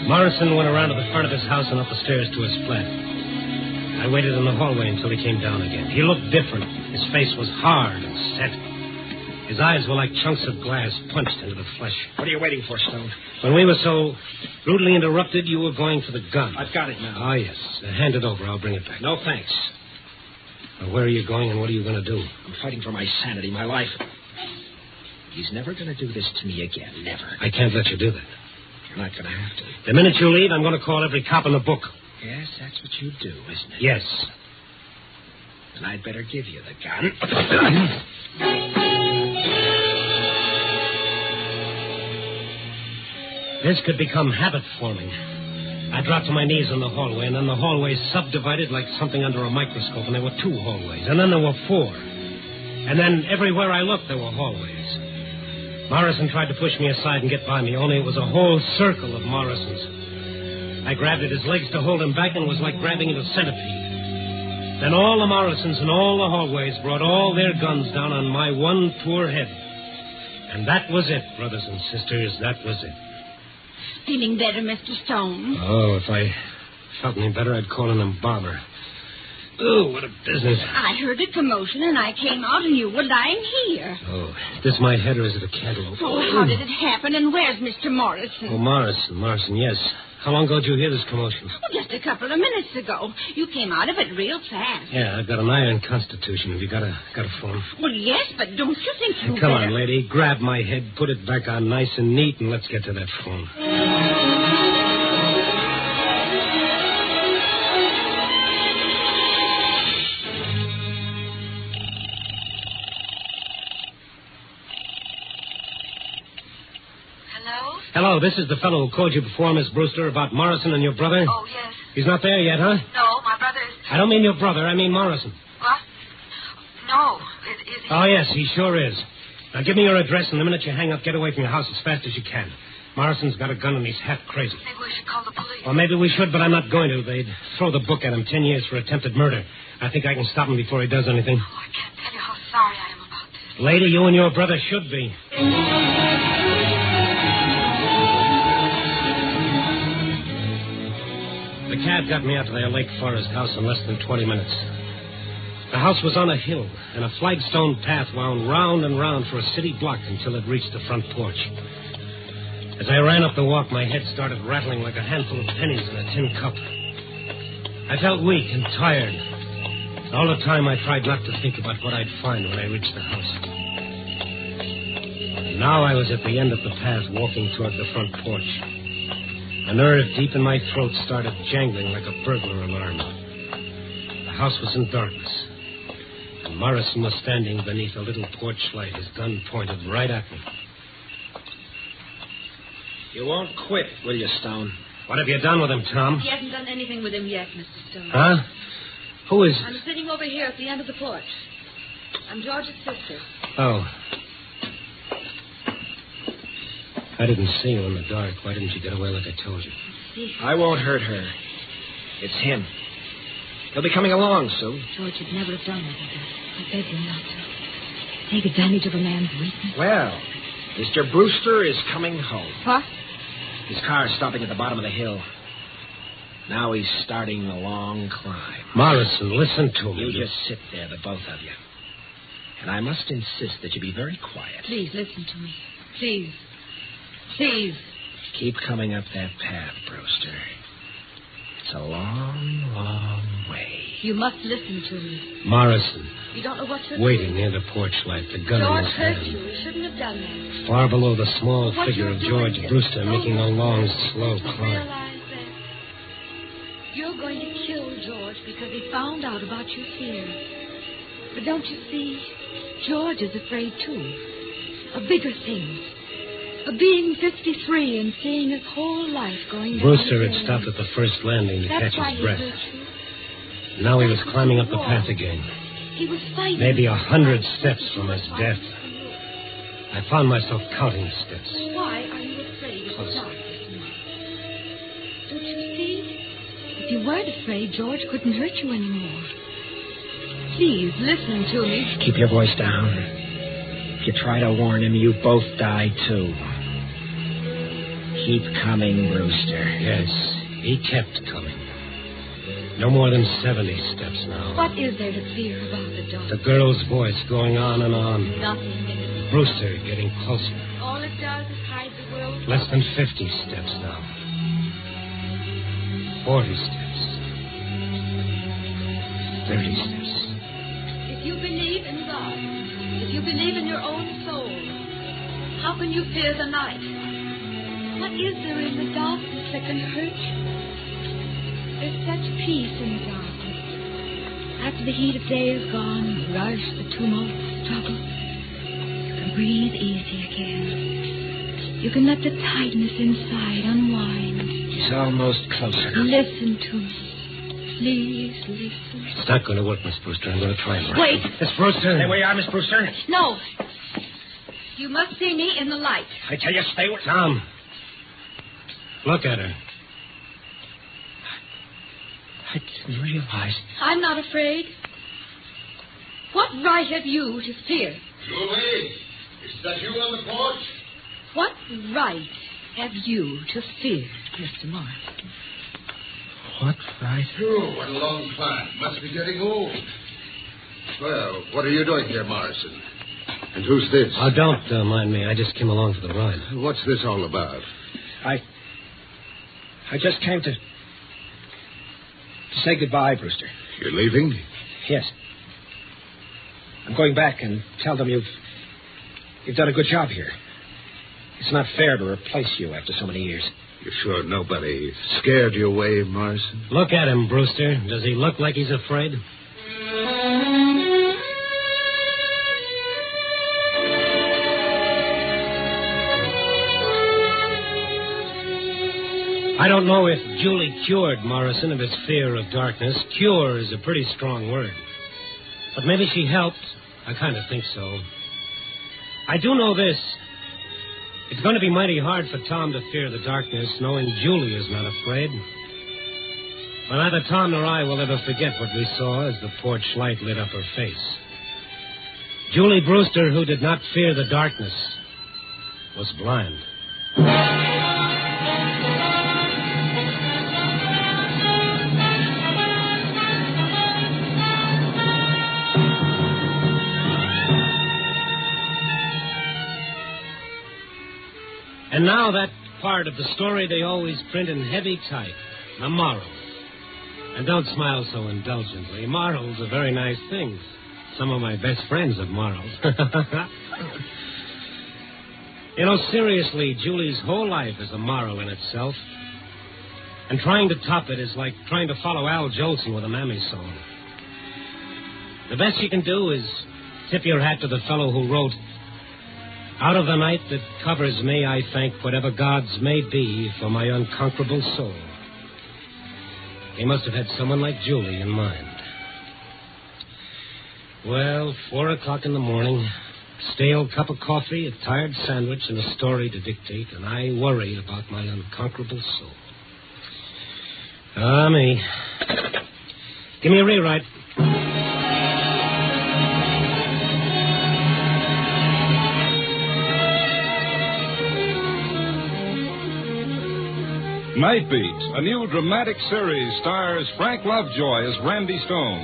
S2: Morrison went around to the front of his house and up the stairs to his flat. I waited in the hallway until he came down again. He looked different. His face was hard and set. His eyes were like chunks of glass punched into the flesh.
S1: What are you waiting for, Stone?
S2: When we were so rudely interrupted, you were going for the gun.
S1: I've got it now.
S2: Ah, yes. Hand it over. I'll bring it back.
S1: No, thanks.
S2: Well, where are you going and what are you going to do?
S1: I'm fighting for my sanity, my life. He's never going to do this to me again. Never.
S2: I can't let you do that.
S1: You're not going to have to.
S2: The minute you leave, I'm going to call every cop in the book.
S1: Yes, that's what you do, isn't it?
S2: Yes.
S1: Then I'd better give you the gun.
S2: This could become habit-forming. I dropped to my knees in the hallway, and then the hallways subdivided like something under a microscope, and there were 2 hallways, and then there were 4. And then everywhere I looked, there were hallways. Morrison tried to push me aside and get by me, only it was a whole circle of Morrisons. I grabbed at his legs to hold him back, and it was like grabbing at a centipede. Then all the Morrisons in all the hallways brought all their guns down on my one poor head. And that was it, brothers and sisters, that was it.
S9: Feeling better, Mr. Stone?
S2: Oh, if I felt any better, I'd call an embalmer. Oh, what a business.
S9: I heard a commotion, and I came out, and you were lying here.
S2: Oh, is this my head or is it a cantaloupe?
S9: Oh, how did it happen, and where's Mr. Morrison?
S2: Oh, Morrison, yes. How long ago did you hear this commotion?
S9: Oh, just a couple of minutes ago. You came out of it real fast.
S2: Yeah, I've got an iron constitution. Have you got a phone?
S9: Well, yes, but don't you think you
S2: Come on, lady. Grab my head, put it back on nice and neat, and let's get to that phone. Hello, this is the fellow who called you before, Miss Brewster, about Morrison and your brother.
S10: Oh, yes.
S2: He's not there yet, huh?
S10: No, my brother is...
S2: I don't mean your brother, I mean Morrison.
S10: What? No. Is he...
S2: Oh, yes, he sure is. Now, give me your address, and the minute you hang up, get away from your house as fast as you can. Morrison's got a gun, and he's half crazy.
S10: Maybe we should call the police.
S2: Well, maybe we should, but I'm not going to. They'd throw the book at him, 10 years for attempted murder. I think I can stop him before he does anything.
S10: Oh, I can't tell you how sorry I am about this.
S2: Lady, you and your brother should be. The cab got me out to their Lake Forest house in less than 20 minutes. The house was on a hill, and a flagstone path wound round and round for a city block until it reached the front porch. As I ran up the walk, my head started rattling like a handful of pennies in a tin cup. I felt weak and tired. All the time, I tried not to think about what I'd find when I reached the house. And now I was at the end of the path, walking toward the front porch. A nerve deep in my throat started jangling like a burglar alarm. The house was in darkness, and Morrison was standing beneath a little porch light, his gun pointed right at me.
S1: You won't quit, will you, Stone?
S2: What have you done with him, Tom?
S13: He hasn't done anything with him yet, Mr. Stone.
S2: Huh? Who is...
S13: I'm sitting over here at the end of the porch. I'm George's sister.
S2: Oh. I didn't see you in the dark. Why didn't you get away like I told you?
S1: I won't hurt her. It's him. He'll be coming along soon.
S13: George would never have done anything. I begged him not to. Take advantage of a man's weakness.
S1: Well, Mr. Brewster is coming home.
S13: What?
S1: His car's stopping at the bottom of the hill. Now he's starting the long climb.
S2: Morrison, listen to me.
S1: You just sit there, the both of you. And I must insist that you be very quiet.
S13: Please, listen to me. Please. Please.
S1: Keep coming up that path, Brewster. It's a long, long way.
S13: You must listen to me.
S2: Morrison.
S13: You don't know what you're
S2: waiting near the porch light, the gun in
S13: George
S2: his
S13: hurt
S2: hand.
S13: you. You shouldn't have done that.
S2: Far below the small
S13: What
S2: figure
S13: you're
S2: of
S13: doing
S2: George
S13: is
S2: Brewster making a long, slow
S13: to
S2: climb.
S13: realize that you're going to kill George because he found out about your fear. But don't you see, George is afraid, too. Of bigger things. Of being 53 and seeing his whole life going down.
S2: Brewster
S13: the
S2: had
S13: drain.
S2: stopped at the first landing to
S13: That's
S2: catch
S13: why
S2: his
S13: he
S2: breath.
S13: hurt you.
S2: Now he was climbing up the path again.
S13: He was fighting.
S2: Maybe 100 steps from his death. I found myself counting the steps.
S13: Why are you afraid of the darkness? Don't you see? If you weren't afraid, George couldn't hurt you anymore. Please, listen to me.
S1: Keep your voice down. If you try to warn him, you both die, too. Keep coming, Brewster.
S2: Yes, he kept coming. No more than 70 steps now.
S13: What is there to fear about the dark?
S2: The girl's voice going on and on.
S13: Nothing.
S2: Brewster getting closer.
S13: All it does is hide the world.
S2: Less than 50 steps now. 40 steps. 30 steps.
S13: If you believe in God, if you believe in your own soul, how can you fear the night? What is there in the darkness that can hurt you? There's such peace in the darkness. After the heat of day is gone, the rush, the tumult, the struggle, you can breathe easy again. You can let the tightness inside unwind.
S1: He's almost closer.
S13: Listen to me. Please listen.
S2: It's not going to work, Miss Brewster. I'm going to try and...
S13: Wait.
S2: Miss Brewster.
S1: Stay where you are, Miss Brewster.
S13: No. You must see me in the light.
S1: I tell you, stay where...
S2: Tom. Look at her.
S1: I didn't realize.
S13: I'm not afraid. What right have you to fear?
S7: Julie, is that you on the porch?
S13: What right have you to fear, Mr. Morrison?
S1: What right?
S7: Oh, what a long climb. Must be getting old. Well, what are you doing here, Morrison? And who's this?
S2: Oh, don't mind me. I just came along for the ride.
S7: What's this all about?
S1: I just came to say goodbye, Brewster.
S7: You're leaving?
S1: Yes. I'm going back and tell them you've done a good job here. It's not fair to replace you after so many years.
S7: You're sure nobody scared you away, Morrison?
S2: Look at him, Brewster. Does he look like he's afraid? I don't know if Julie cured Morrison of his fear of darkness. Cure is a pretty strong word. But maybe she helped. I kind of think so. I do know this. It's going to be mighty hard for Tom to fear the darkness, knowing Julie is not afraid. But neither Tom nor I will ever forget what we saw as the porch light lit up her face. Julie Brewster, who did not fear the darkness, was blind. And now that part of the story they always print in heavy type, the moral. And don't smile so indulgently. Morals are very nice things. Some of my best friends have morals. You know, seriously, Julie's whole life is a moral in itself. And trying to top it is like trying to follow Al Jolson with a Mammy song. The best you can do is tip your hat to the fellow who wrote, "Out of the night that covers me, I thank whatever gods may be for my unconquerable soul." He must have had someone like Julie in mind. Well, 4 o'clock in the morning, stale cup of coffee, a tired sandwich, and a story to dictate, and I worry about my unconquerable soul. Ah, me. Give me a rewrite.
S8: Nightbeat, a new dramatic series, stars Frank Lovejoy as Randy Stone.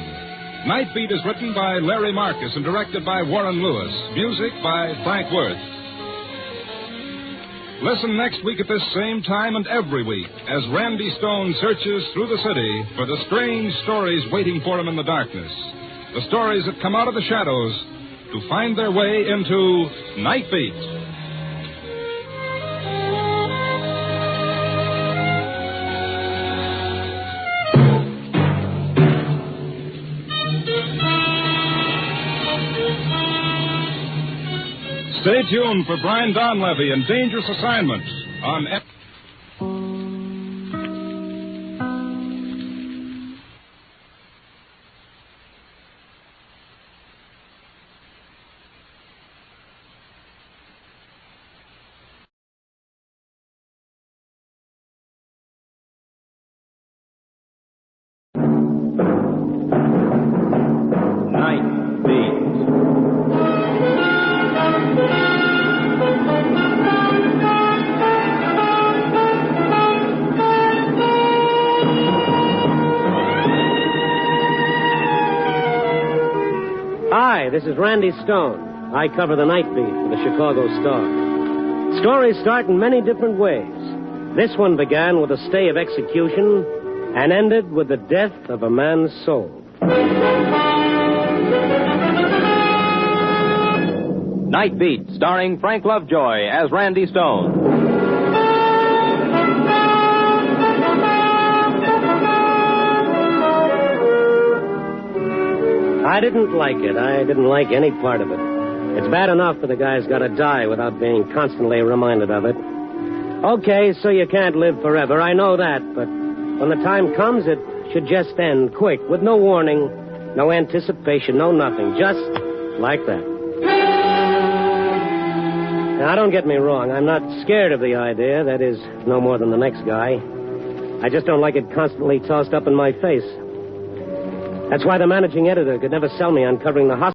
S8: Nightbeat is written by Larry Marcus and directed by Warren Lewis. Music by Frank Worth. Listen next week at this same time and every week as Randy Stone searches through the city for the strange stories waiting for him in the darkness. The stories that come out of the shadows to find their way into Nightbeat. Stay tuned for Brian Donlevy and Dangerous Assignment on...
S2: Hi, this is Randy Stone. I cover the Nightbeat for the Chicago Star. Stories start in many different ways. This one began with a stay of execution and ended with the death of a man's soul.
S15: Nightbeat, starring Frank Lovejoy as Randy Stone.
S2: I didn't like it. I didn't like any part of it. It's bad enough for the guy's got to die without being constantly reminded of it. Okay, so you can't live forever. I know that, but when the time comes, it should just end quick, with no warning, no anticipation, no nothing. Just like that. Now, don't get me wrong. I'm not scared of the idea. That is, no more than the next guy. I just don't like it constantly tossed up in my face. That's why the managing editor could never sell me on covering the hospital.